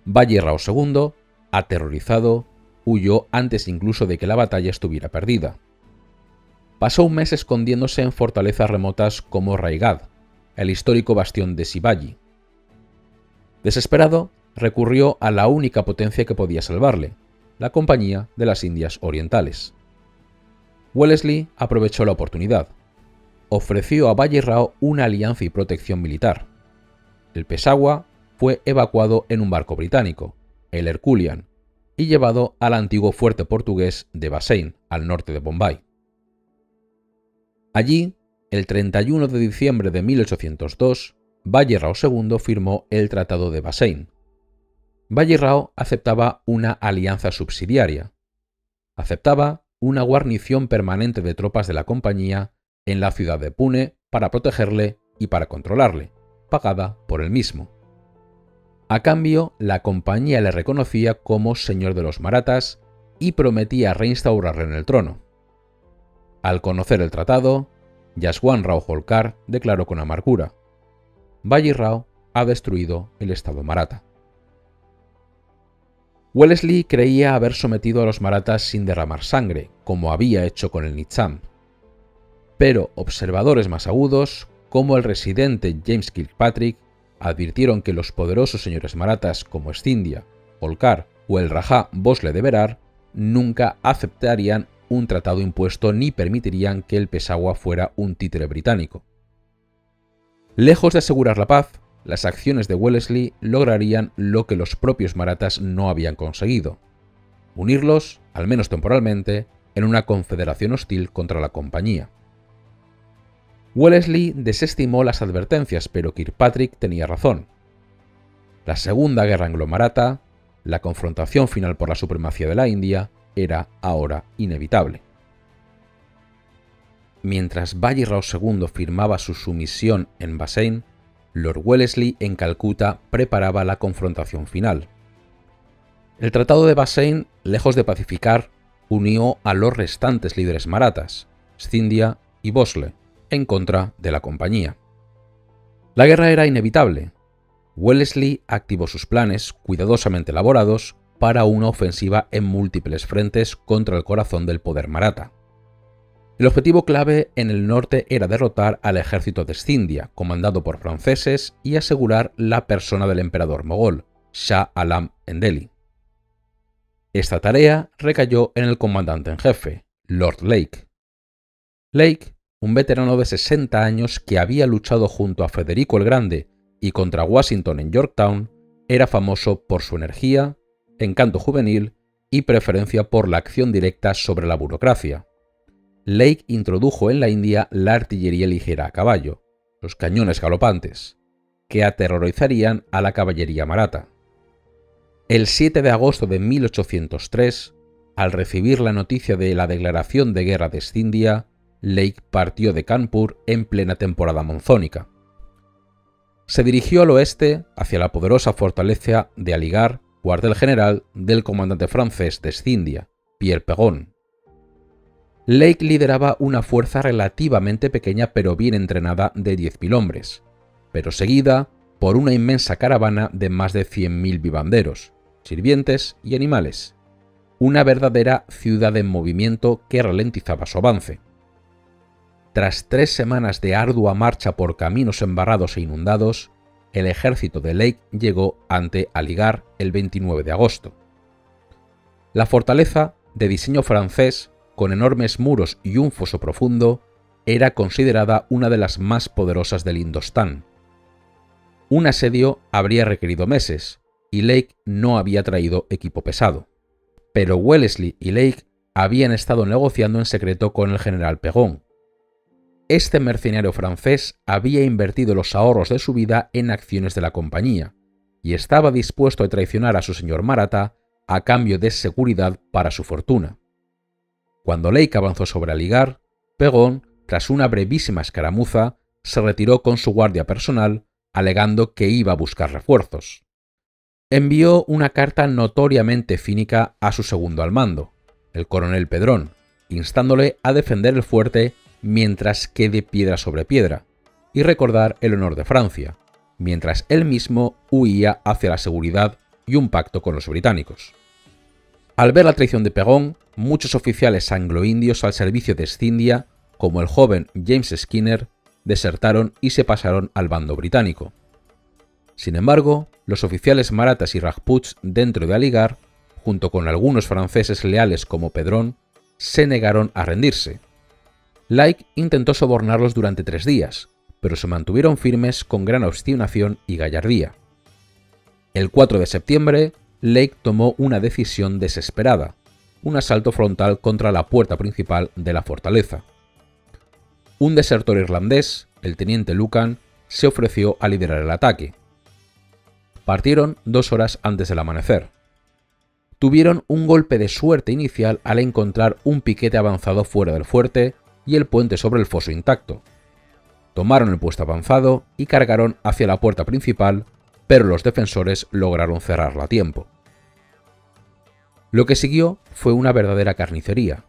Bajirao II, aterrorizado, huyó antes incluso de que la batalla estuviera perdida. Pasó un mes escondiéndose en fortalezas remotas como Raigad, el histórico bastión de Shivaji. Desesperado, recurrió a la única potencia que podía salvarle, la Compañía de las Indias Orientales. Wellesley aprovechó la oportunidad. Ofreció a Bajirao una alianza y protección militar. El Peshawar fue evacuado en un barco británico, el Herculean, y llevado al antiguo fuerte portugués de Bassein, al norte de Bombay. Allí, el 31 de diciembre de 1802, Bajirao II firmó el Tratado de Bassein. Bajirao aceptaba una alianza subsidiaria. Aceptaba una guarnición permanente de tropas de la compañía en la ciudad de Pune para protegerle y para controlarle, pagada por él mismo. A cambio, la compañía le reconocía como señor de los marathas y prometía reinstaurarle en el trono. Al conocer el tratado, Jaswant Rao Holkar declaró con amargura: Bajirao ha destruido el estado maratha. Wellesley creía haber sometido a los marathas sin derramar sangre, como había hecho con el Nizam. Pero observadores más agudos, como el residente James Kirkpatrick, advirtieron que los poderosos señores marathas como Scindia, Holkar o el Rajá Bhosle de Berar nunca aceptarían un tratado impuesto ni permitirían que el Peshawar fuera un títere británico. Lejos de asegurar la paz, las acciones de Wellesley lograrían lo que los propios marathas no habían conseguido: unirlos, al menos temporalmente, en una confederación hostil contra la compañía. Wellesley desestimó las advertencias, pero Kirkpatrick tenía razón. La Segunda Guerra Anglo-Maratha, la confrontación final por la supremacía de la India, era ahora inevitable. Mientras Bajirao II firmaba su sumisión en Bassein, Lord Wellesley en Calcuta preparaba la confrontación final. El Tratado de Bassein, lejos de pacificar, unió a los restantes líderes marathas, Scindia y Bhosle, en contra de la compañía. La guerra era inevitable. Wellesley activó sus planes, cuidadosamente elaborados, para una ofensiva en múltiples frentes contra el corazón del poder maratha. El objetivo clave en el norte era derrotar al ejército de Scindia, comandado por franceses, y asegurar la persona del emperador mogol, Shah Alam, en Delhi. Esta tarea recayó en el comandante en jefe, Lord Lake. Lake, un veterano de 60 años que había luchado junto a Federico el Grande y contra Washington en Yorktown, era famoso por su energía, encanto juvenil y preferencia por la acción directa sobre la burocracia. Lake introdujo en la India la artillería ligera a caballo, los cañones galopantes, que aterrorizarían a la caballería maratha. El 7 de agosto de 1803, al recibir la noticia de la declaración de guerra de Scindia, Lake partió de Kanpur en plena temporada monzónica. Se dirigió al oeste hacia la poderosa fortaleza de Aligarh, cuartel general del comandante francés de Scindia, Pierre Pegon. Lake lideraba una fuerza relativamente pequeña pero bien entrenada de 10.000 hombres, pero seguida por una inmensa caravana de más de 100.000 vivanderos, sirvientes y animales, una verdadera ciudad en movimiento que ralentizaba su avance. Tras 3 semanas de ardua marcha por caminos embarrados e inundados, el ejército de Lake llegó ante Aligarh el 29 de agosto. La fortaleza, de diseño francés, con enormes muros y un foso profundo, era considerada una de las más poderosas del Indostán. Un asedio habría requerido meses, y Lake no había traído equipo pesado. Pero Wellesley y Lake habían estado negociando en secreto con el general Pegon. Este mercenario francés había invertido los ahorros de su vida en acciones de la compañía, y estaba dispuesto a traicionar a su señor Maratha a cambio de seguridad para su fortuna. Cuando Lake avanzó sobre Aligarh, Pegon, tras una brevísima escaramuza, se retiró con su guardia personal, alegando que iba a buscar refuerzos. Envió una carta notoriamente cínica a su segundo al mando, el coronel Pedron, instándole a defender el fuerte mientras quede piedra sobre piedra, y recordar el honor de Francia, mientras él mismo huía hacia la seguridad y un pacto con los británicos. Al ver la traición de Pegon, muchos oficiales anglo-indios al servicio de Scindia, como el joven James Skinner, desertaron y se pasaron al bando británico. Sin embargo, los oficiales marathas y rajputs dentro de Aligarh, junto con algunos franceses leales como Pedron, se negaron a rendirse. Lake intentó sobornarlos durante 3 días, pero se mantuvieron firmes con gran obstinación y gallardía. El 4 de septiembre, Lake tomó una decisión desesperada, un asalto frontal contra la puerta principal de la fortaleza. Un desertor irlandés, el teniente Lucan, se ofreció a liderar el ataque. Partieron 2 horas antes del amanecer. Tuvieron un golpe de suerte inicial al encontrar un piquete avanzado fuera del fuerte y el puente sobre el foso intacto. Tomaron el puesto avanzado y cargaron hacia la puerta principal, pero los defensores lograron cerrarla a tiempo. Lo que siguió fue una verdadera carnicería.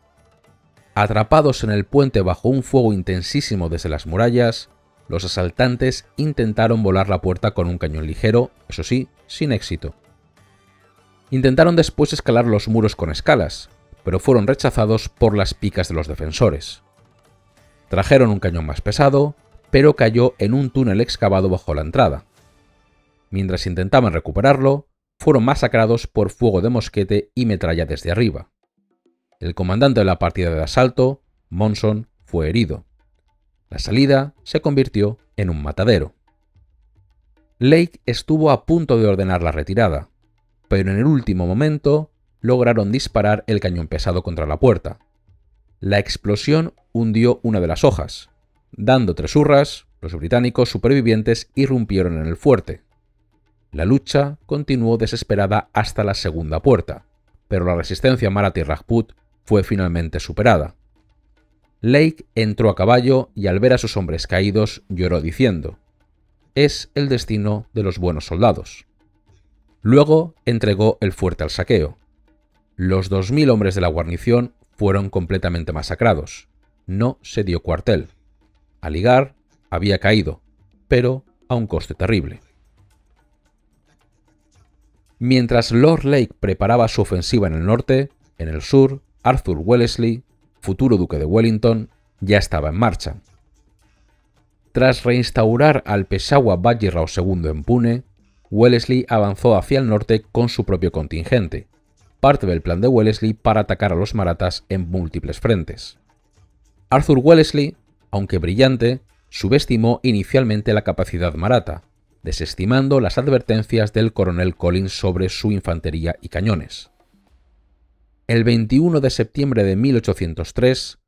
Atrapados en el puente bajo un fuego intensísimo desde las murallas, los asaltantes intentaron volar la puerta con un cañón ligero, eso sí, sin éxito. Intentaron después escalar los muros con escalas, pero fueron rechazados por las picas de los defensores. Trajeron un cañón más pesado, pero cayó en un túnel excavado bajo la entrada. Mientras intentaban recuperarlo, fueron masacrados por fuego de mosquete y metralla desde arriba. El comandante de la partida de asalto, Monson, fue herido. La salida se convirtió en un matadero. Lake estuvo a punto de ordenar la retirada, pero en el último momento lograron disparar el cañón pesado contra la puerta. La explosión hundió una de las hojas. Dando 3 hurras, los británicos supervivientes irrumpieron en el fuerte. La lucha continuó desesperada hasta la segunda puerta, pero la resistencia maratha y rajput fue finalmente superada. Lake entró a caballo y al ver a sus hombres caídos lloró diciendo: «Es el destino de los buenos soldados». Luego entregó el fuerte al saqueo. Los 2.000 hombres de la guarnición fueron completamente masacrados. No se dio cuartel. Aligarh había caído, pero a un coste terrible. Mientras Lord Lake preparaba su ofensiva en el norte, en el sur, Arthur Wellesley, futuro duque de Wellington, ya estaba en marcha. Tras reinstaurar al Peshawar Bajirrao II en Pune, Wellesley avanzó hacia el norte con su propio contingente, parte del plan de Wellesley para atacar a los marathas en múltiples frentes. Arthur Wellesley, aunque brillante, subestimó inicialmente la capacidad maratha, desestimando las advertencias del coronel Collins sobre su infantería y cañones. El 21 de septiembre de 1803,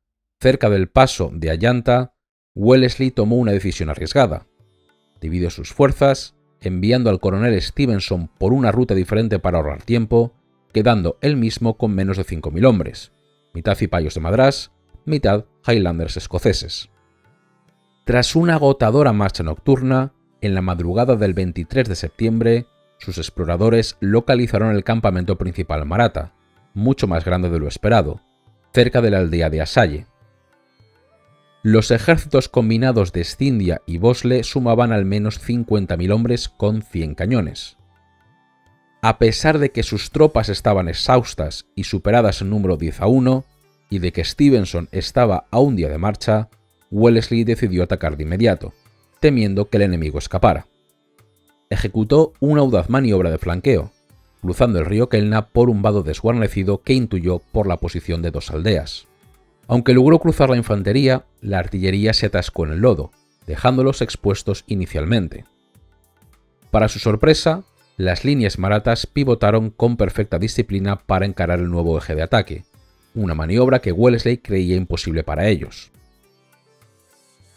cerca del paso de Ayanta, Wellesley tomó una decisión arriesgada. Dividió sus fuerzas, enviando al coronel Stevenson por una ruta diferente para ahorrar tiempo, quedando él mismo con menos de 5.000 hombres, mitad cipayos de Madrás, mitad Highlanders escoceses. Tras una agotadora marcha nocturna, en la madrugada del 23 de septiembre, sus exploradores localizaron el campamento principal maratha, mucho más grande de lo esperado, cerca de la aldea de Asalle. Los ejércitos combinados de Scindia y Bosle sumaban al menos 50.000 hombres con 100 cañones. A pesar de que sus tropas estaban exhaustas y superadas en número 10-1, y de que Stevenson estaba a un día de marcha, Wellesley decidió atacar de inmediato, temiendo que el enemigo escapara. Ejecutó una audaz maniobra de flanqueo, cruzando el río Kelna por un vado desguarnecido que intuyó por la posición de dos aldeas. Aunque logró cruzar la infantería, la artillería se atascó en el lodo, dejándolos expuestos inicialmente. Para su sorpresa, las líneas marathas pivotaron con perfecta disciplina para encarar el nuevo eje de ataque, una maniobra que Wellesley creía imposible para ellos.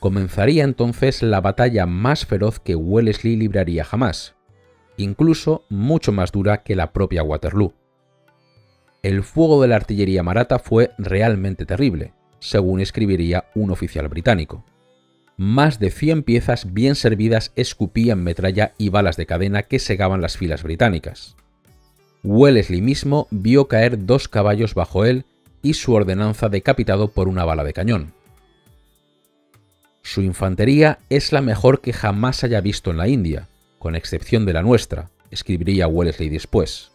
Comenzaría entonces la batalla más feroz que Wellesley libraría jamás, incluso mucho más dura que la propia Waterloo. El fuego de la artillería maratha fue realmente terrible, según escribiría un oficial británico. Más de 100 piezas bien servidas escupían metralla y balas de cadena que segaban las filas británicas. Wellesley mismo vio caer 2 caballos bajo él y su ordenanza decapitado por una bala de cañón. Su infantería es la mejor que jamás haya visto en la India, con excepción de la nuestra, escribiría Wellesley después.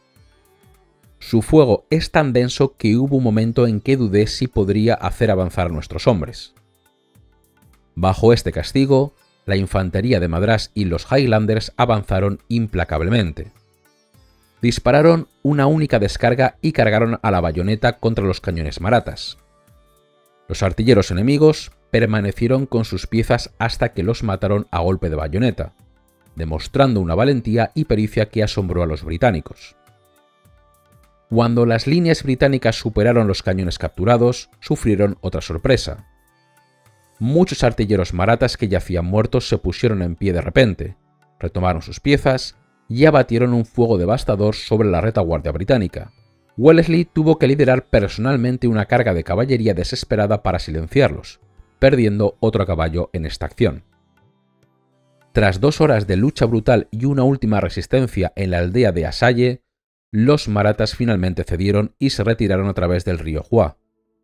Su fuego es tan denso que hubo un momento en que dudé si podría hacer avanzar a nuestros hombres. Bajo este castigo, la infantería de Madrás y los Highlanders avanzaron implacablemente. Dispararon una única descarga y cargaron a la bayoneta contra los cañones marathas. Los artilleros enemigos permanecieron con sus piezas hasta que los mataron a golpe de bayoneta, demostrando una valentía y pericia que asombró a los británicos. Cuando las líneas británicas superaron los cañones capturados, sufrieron otra sorpresa. Muchos artilleros marathas que yacían muertos se pusieron en pie de repente, retomaron sus piezas y abatieron un fuego devastador sobre la retaguardia británica. Wellesley tuvo que liderar personalmente una carga de caballería desesperada para silenciarlos, perdiendo otro caballo en esta acción. Tras 2 horas de lucha brutal y una última resistencia en la aldea de Asalle, los marathas finalmente cedieron y se retiraron a través del río Hua,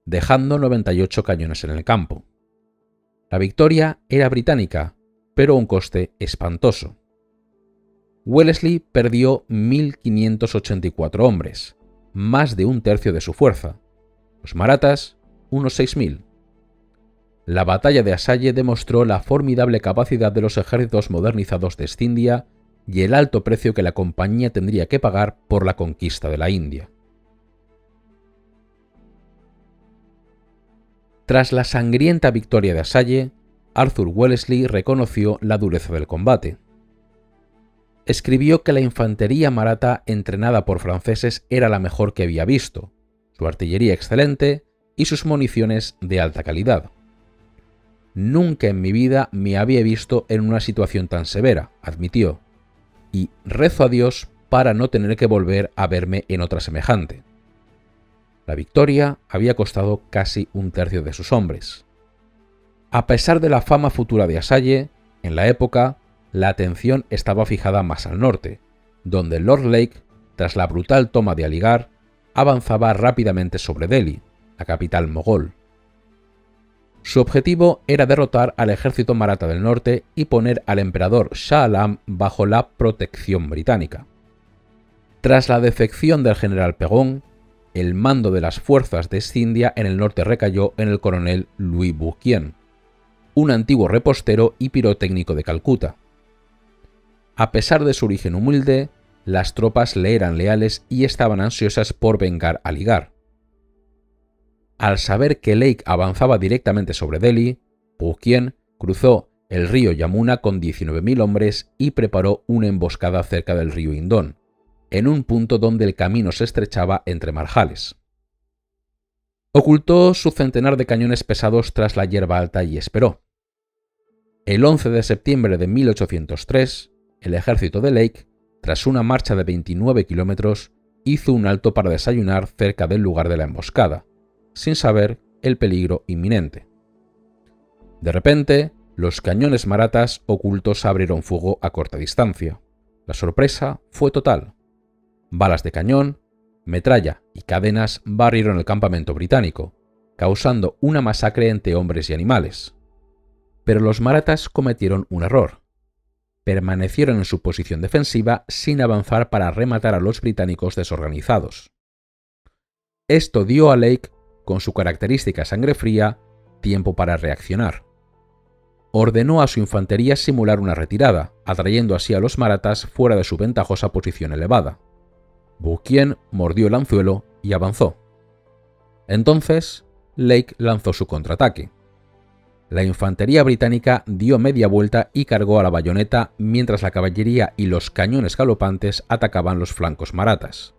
dejando 98 cañones en el campo. La victoria era británica, pero a un coste espantoso. Wellesley perdió 1.584 hombres, más de un tercio de su fuerza. Los marathas, unos 6.000. La batalla de Asalle demostró la formidable capacidad de los ejércitos modernizados de Scindia y el alto precio que la compañía tendría que pagar por la conquista de la India. Tras la sangrienta victoria de Asalle, Arthur Wellesley reconoció la dureza del combate. Escribió que la infantería maratha entrenada por franceses era la mejor que había visto, su artillería excelente y sus municiones de alta calidad. Nunca en mi vida me había visto en una situación tan severa, admitió, y rezo a Dios para no tener que volver a verme en otra semejante. La victoria había costado casi un tercio de sus hombres. A pesar de la fama futura de Asalle, en la época, la atención estaba fijada más al norte, donde Lord Lake, tras la brutal toma de Aligarh, avanzaba rápidamente sobre Delhi, la capital mogol. Su objetivo era derrotar al ejército maratha del norte y poner al emperador Shah Alam bajo la protección británica. Tras la defección del general Pegon, el mando de las fuerzas de Scindia en el norte recayó en el coronel Louis Bourquin, un antiguo repostero y pirotécnico de Calcuta. A pesar de su origen humilde, las tropas le eran leales y estaban ansiosas por vengar a Aligarh. Al saber que Lake avanzaba directamente sobre Delhi, Bourquin cruzó el río Yamuna con 19.000 hombres y preparó una emboscada cerca del río Indón, en un punto donde el camino se estrechaba entre marjales. Ocultó su centenar de cañones pesados tras la hierba alta y esperó. El 11 de septiembre de 1803, el ejército de Lake, tras una marcha de 29 kilómetros, hizo un alto para desayunar cerca del lugar de la emboscada, sin saber el peligro inminente. De repente, los cañones marathas ocultos abrieron fuego a corta distancia. La sorpresa fue total. Balas de cañón, metralla y cadenas barrieron el campamento británico, causando una masacre entre hombres y animales. Pero los marathas cometieron un error. Permanecieron en su posición defensiva sin avanzar para rematar a los británicos desorganizados. Esto dio a Lake, con su característica sangre fría, tiempo para reaccionar. Ordenó a su infantería simular una retirada, atrayendo así a los marathas fuera de su ventajosa posición elevada. Boukien mordió el anzuelo y avanzó. Entonces, Lake lanzó su contraataque. La infantería británica dio media vuelta y cargó a la bayoneta mientras la caballería y los cañones galopantes atacaban los flancos marathas.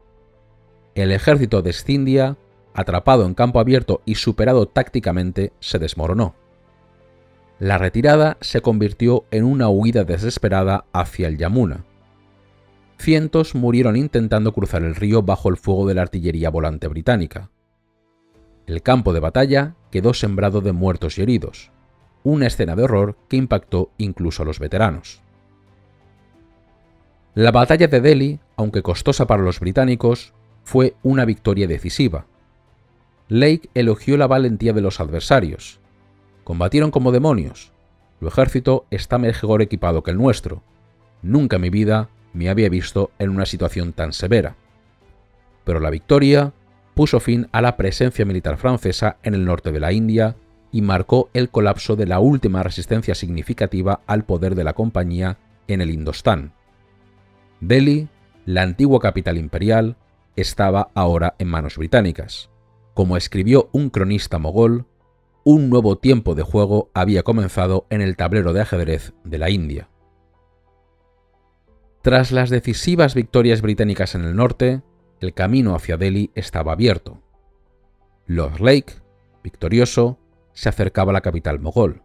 El ejército de Scindia, atrapado en campo abierto y superado tácticamente, se desmoronó. La retirada se convirtió en una huida desesperada hacia el Yamuna. Cientos murieron intentando cruzar el río bajo el fuego de la artillería volante británica. El campo de batalla quedó sembrado de muertos y heridos, una escena de horror que impactó incluso a los veteranos. La batalla de Delhi, aunque costosa para los británicos, fue una victoria decisiva. Lake elogió la valentía de los adversarios. Combatieron como demonios. Tu ejército está mejor equipado que el nuestro. Nunca en mi vida me había visto en una situación tan severa. Pero la victoria puso fin a la presencia militar francesa en el norte de la India y marcó el colapso de la última resistencia significativa al poder de la compañía en el Indostán. Delhi, la antigua capital imperial, estaba ahora en manos británicas. Como escribió un cronista mogol, un nuevo tiempo de juego había comenzado en el tablero de ajedrez de la India. Tras las decisivas victorias británicas en el norte, el camino hacia Delhi estaba abierto. Lord Lake, victorioso, se acercaba a la capital mogol.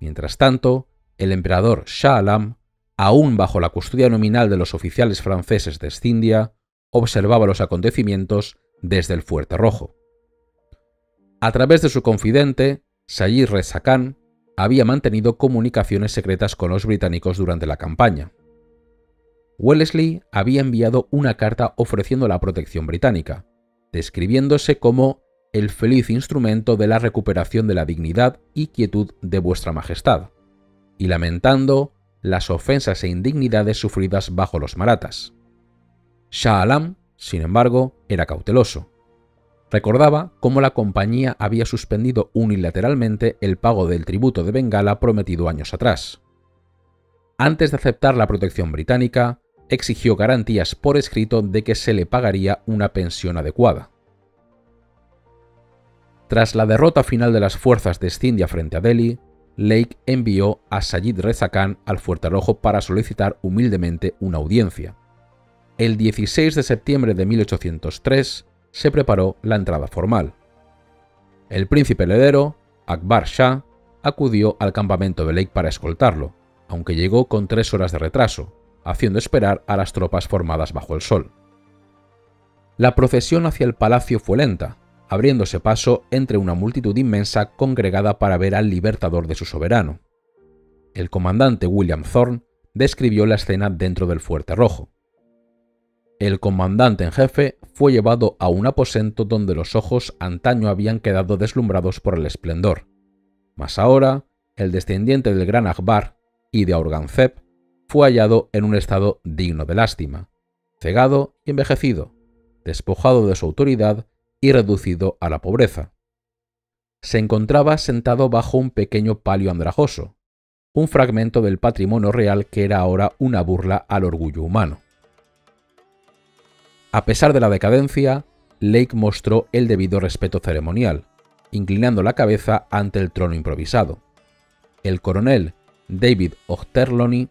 Mientras tanto, el emperador Shah Alam, aún bajo la custodia nominal de los oficiales franceses de Scindia, observaba los acontecimientos desde el Fuerte Rojo. A través de su confidente, Sayid Reza Khan, había mantenido comunicaciones secretas con los británicos durante la campaña. Wellesley había enviado una carta ofreciendo la protección británica, describiéndose como el feliz instrumento de la recuperación de la dignidad y quietud de vuestra majestad, y lamentando las ofensas e indignidades sufridas bajo los marathas. Shah Alam, sin embargo, era cauteloso. Recordaba cómo la compañía había suspendido unilateralmente el pago del tributo de Bengala prometido años atrás. Antes de aceptar la protección británica, exigió garantías por escrito de que se le pagaría una pensión adecuada. Tras la derrota final de las fuerzas de Scindia frente a Delhi, Lake envió a Sayid Reza Khan al Fuerte Rojo para solicitar humildemente una audiencia. El 16 de septiembre de 1803 se preparó la entrada formal. El príncipe heredero, Akbar Shah, acudió al campamento de Lake para escoltarlo, aunque llegó con 3 horas de retraso, haciendo esperar a las tropas formadas bajo el sol. La procesión hacia el palacio fue lenta, abriéndose paso entre una multitud inmensa congregada para ver al libertador de su soberano. El comandante William Thorne describió la escena dentro del Fuerte Rojo. El comandante en jefe fue llevado a un aposento donde los ojos antaño habían quedado deslumbrados por el esplendor, mas ahora el descendiente del gran Akbar y de Aurangzeb fue hallado en un estado digno de lástima, cegado y envejecido, despojado de su autoridad y reducido a la pobreza. Se encontraba sentado bajo un pequeño palio andrajoso, un fragmento del patrimonio real que era ahora una burla al orgullo humano. A pesar de la decadencia, Lake mostró el debido respeto ceremonial, inclinando la cabeza ante el trono improvisado. El coronel David Ochterlony,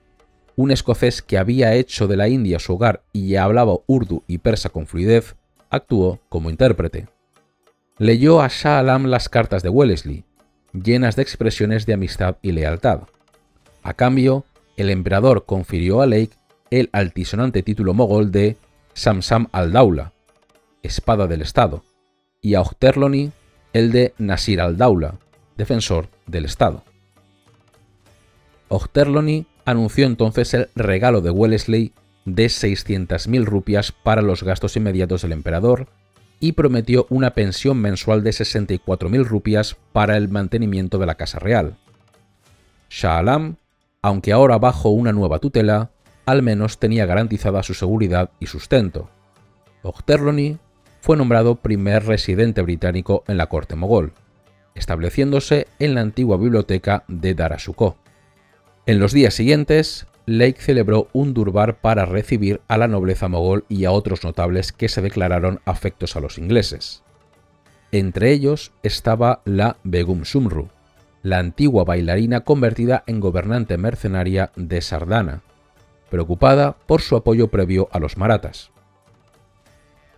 un escocés que había hecho de la India su hogar y hablaba urdu y persa con fluidez, actuó como intérprete. Leyó a Shah Alam las cartas de Wellesley, llenas de expresiones de amistad y lealtad. A cambio, el emperador confirió a Lake el altisonante título mogol de Samsam al-Daula, espada del Estado, y a Ochterlony el de Nasir al-Daula, defensor del Estado. Ochterlony anunció entonces el regalo de Wellesley de 600.000 rupias para los gastos inmediatos del emperador y prometió una pensión mensual de 64.000 rupias para el mantenimiento de la casa real. Shah Alam, aunque ahora bajo una nueva tutela, al menos tenía garantizada su seguridad y sustento. Ochterlony fue nombrado primer residente británico en la corte mogol, estableciéndose en la antigua biblioteca de Dara Shikoh. En los días siguientes, Lake celebró un durbar para recibir a la nobleza mogol y a otros notables que se declararon afectos a los ingleses. Entre ellos estaba la Begum Sumru, la antigua bailarina convertida en gobernante mercenaria de Sardana, preocupada por su apoyo previo a los marathas.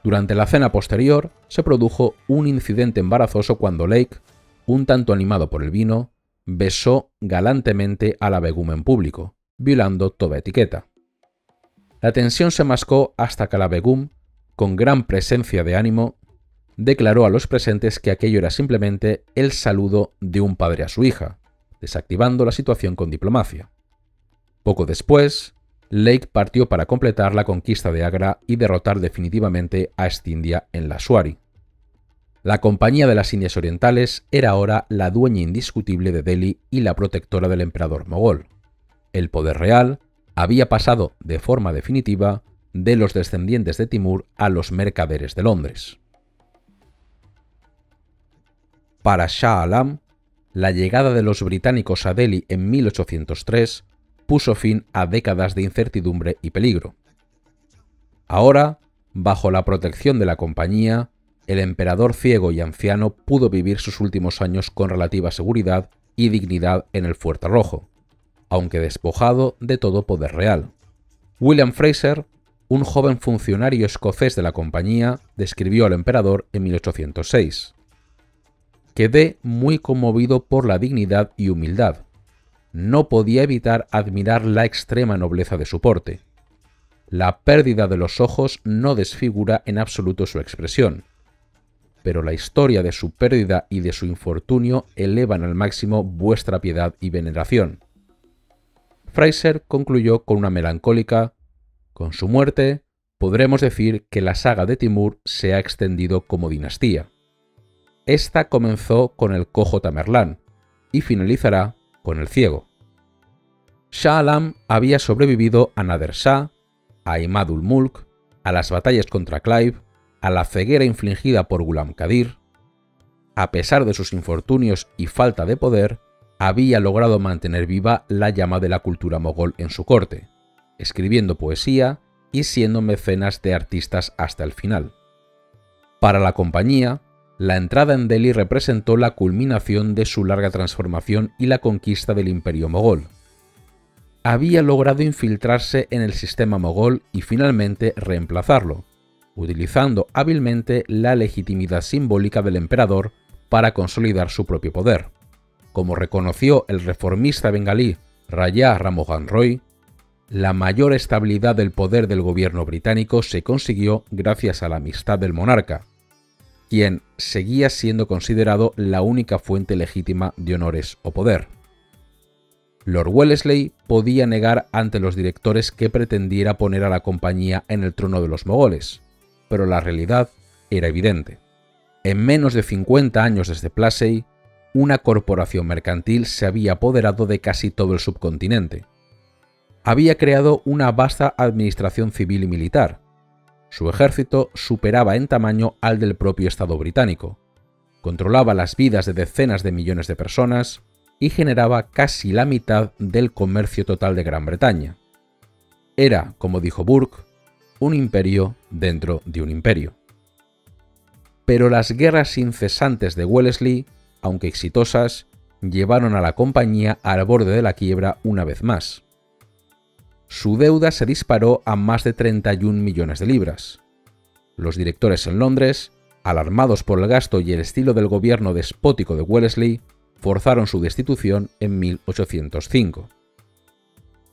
Durante la cena posterior se produjo un incidente embarazoso cuando Lake, un tanto animado por el vino, besó galantemente a la Begum en público, violando toda etiqueta. La tensión se mascó hasta que la Begum, con gran presencia de ánimo, declaró a los presentes que aquello era simplemente el saludo de un padre a su hija, desactivando la situación con diplomacia. Poco después, Lake partió para completar la conquista de Agra y derrotar definitivamente a Est-India en la Shuari. La Compañía de las Indias Orientales era ahora la dueña indiscutible de Delhi y la protectora del emperador mogol. El poder real había pasado de forma definitiva de los descendientes de Timur a los mercaderes de Londres. Para Shah Alam, la llegada de los británicos a Delhi en 1803 puso fin a décadas de incertidumbre y peligro. Ahora, bajo la protección de la compañía, el emperador ciego y anciano pudo vivir sus últimos años con relativa seguridad y dignidad en el Fuerte Rojo, aunque despojado de todo poder real. William Fraser, un joven funcionario escocés de la compañía, describió al emperador en 1806. Quedé muy conmovido por la dignidad y humildad. No podía evitar admirar la extrema nobleza de su porte. La pérdida de los ojos no desfigura en absoluto su expresión, pero la historia de su pérdida y de su infortunio elevan al máximo vuestra piedad y veneración. Fraser concluyó con una melancólica: con su muerte, podremos decir que la saga de Timur se ha extendido como dinastía. Esta comenzó con el cojo Tamerlán y finalizará con el ciego. Shah Alam había sobrevivido a Nader Shah, a Imad-ul Mulk, a las batallas contra Clive, a la ceguera infligida por Ghulam Qadir. A pesar de sus infortunios y falta de poder, había logrado mantener viva la llama de la cultura mogol en su corte, escribiendo poesía y siendo mecenas de artistas hasta el final. Para la compañía, la entrada en Delhi representó la culminación de su larga transformación y la conquista del imperio mogol. Había logrado infiltrarse en el sistema mogol y finalmente reemplazarlo, utilizando hábilmente la legitimidad simbólica del emperador para consolidar su propio poder. Como reconoció el reformista bengalí Raja Ram Mohan Roy, la mayor estabilidad del poder del gobierno británico se consiguió gracias a la amistad del monarca, quien seguía siendo considerado la única fuente legítima de honores o poder. Lord Wellesley podía negar ante los directores que pretendiera poner a la compañía en el trono de los mogoles, pero la realidad era evidente. En menos de 50 años desde Plassey, una corporación mercantil se había apoderado de casi todo el subcontinente. Había creado una vasta administración civil y militar. Su ejército superaba en tamaño al del propio Estado británico, controlaba las vidas de decenas de millones de personas y generaba casi la mitad del comercio total de Gran Bretaña. Era, como dijo Burke, un imperio dentro de un imperio. Pero las guerras incesantes de Wellesley, aunque exitosas, llevaron a la compañía al borde de la quiebra una vez más. Su deuda se disparó a más de 31 millones de libras. Los directores en Londres, alarmados por el gasto y el estilo del gobierno despótico de Wellesley, forzaron su destitución en 1805.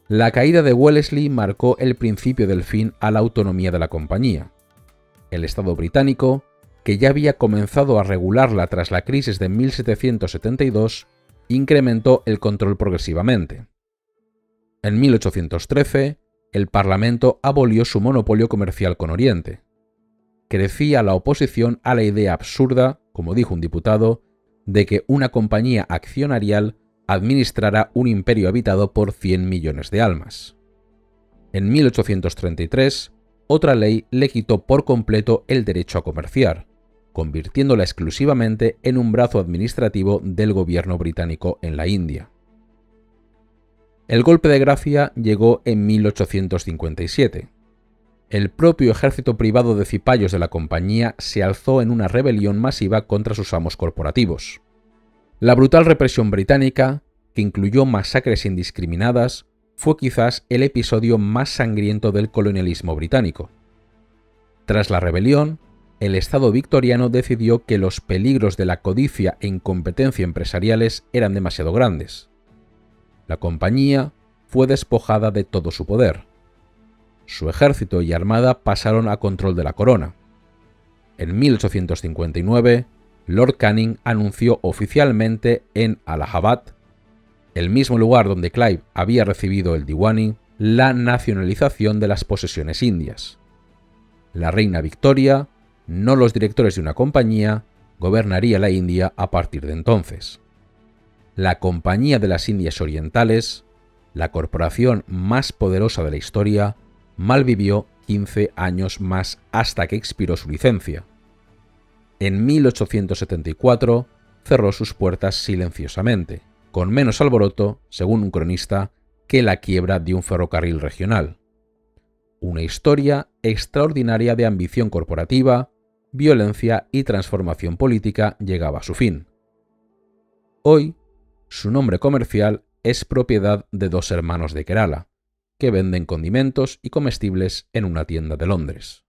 La caída de Wellesley marcó el principio del fin a la autonomía de la compañía. El Estado británico, que ya había comenzado a regularla tras la crisis de 1772, incrementó el control progresivamente. En 1813, el Parlamento abolió su monopolio comercial con Oriente. Crecía la oposición a la idea absurda, como dijo un diputado, de que una compañía accionarial administrara un imperio habitado por 100 millones de almas. En 1833, otra ley le quitó por completo el derecho a comerciar, convirtiéndola exclusivamente en un brazo administrativo del gobierno británico en la India. El golpe de gracia llegó en 1857. El propio ejército privado de cipayos de la compañía se alzó en una rebelión masiva contra sus amos corporativos. La brutal represión británica, que incluyó masacres indiscriminadas, fue quizás el episodio más sangriento del colonialismo británico. Tras la rebelión, el Estado victoriano decidió que los peligros de la codicia e incompetencia empresariales eran demasiado grandes. La compañía fue despojada de todo su poder. Su ejército y armada pasaron a control de la corona. En 1859, Lord Canning anunció oficialmente en Allahabad, el mismo lugar donde Clive había recibido el Diwani, la nacionalización de las posesiones indias. La reina Victoria, no los directores de una compañía, gobernaría la India a partir de entonces. La Compañía de las Indias Orientales, la corporación más poderosa de la historia, malvivió 15 años más hasta que expiró su licencia. En 1874 cerró sus puertas silenciosamente, con menos alboroto, según un cronista, que la quiebra de un ferrocarril regional. Una historia extraordinaria de ambición corporativa, violencia y transformación política llegaba a su fin. Hoy, su nombre comercial es propiedad de dos hermanos de Kerala, que venden condimentos y comestibles en una tienda de Londres.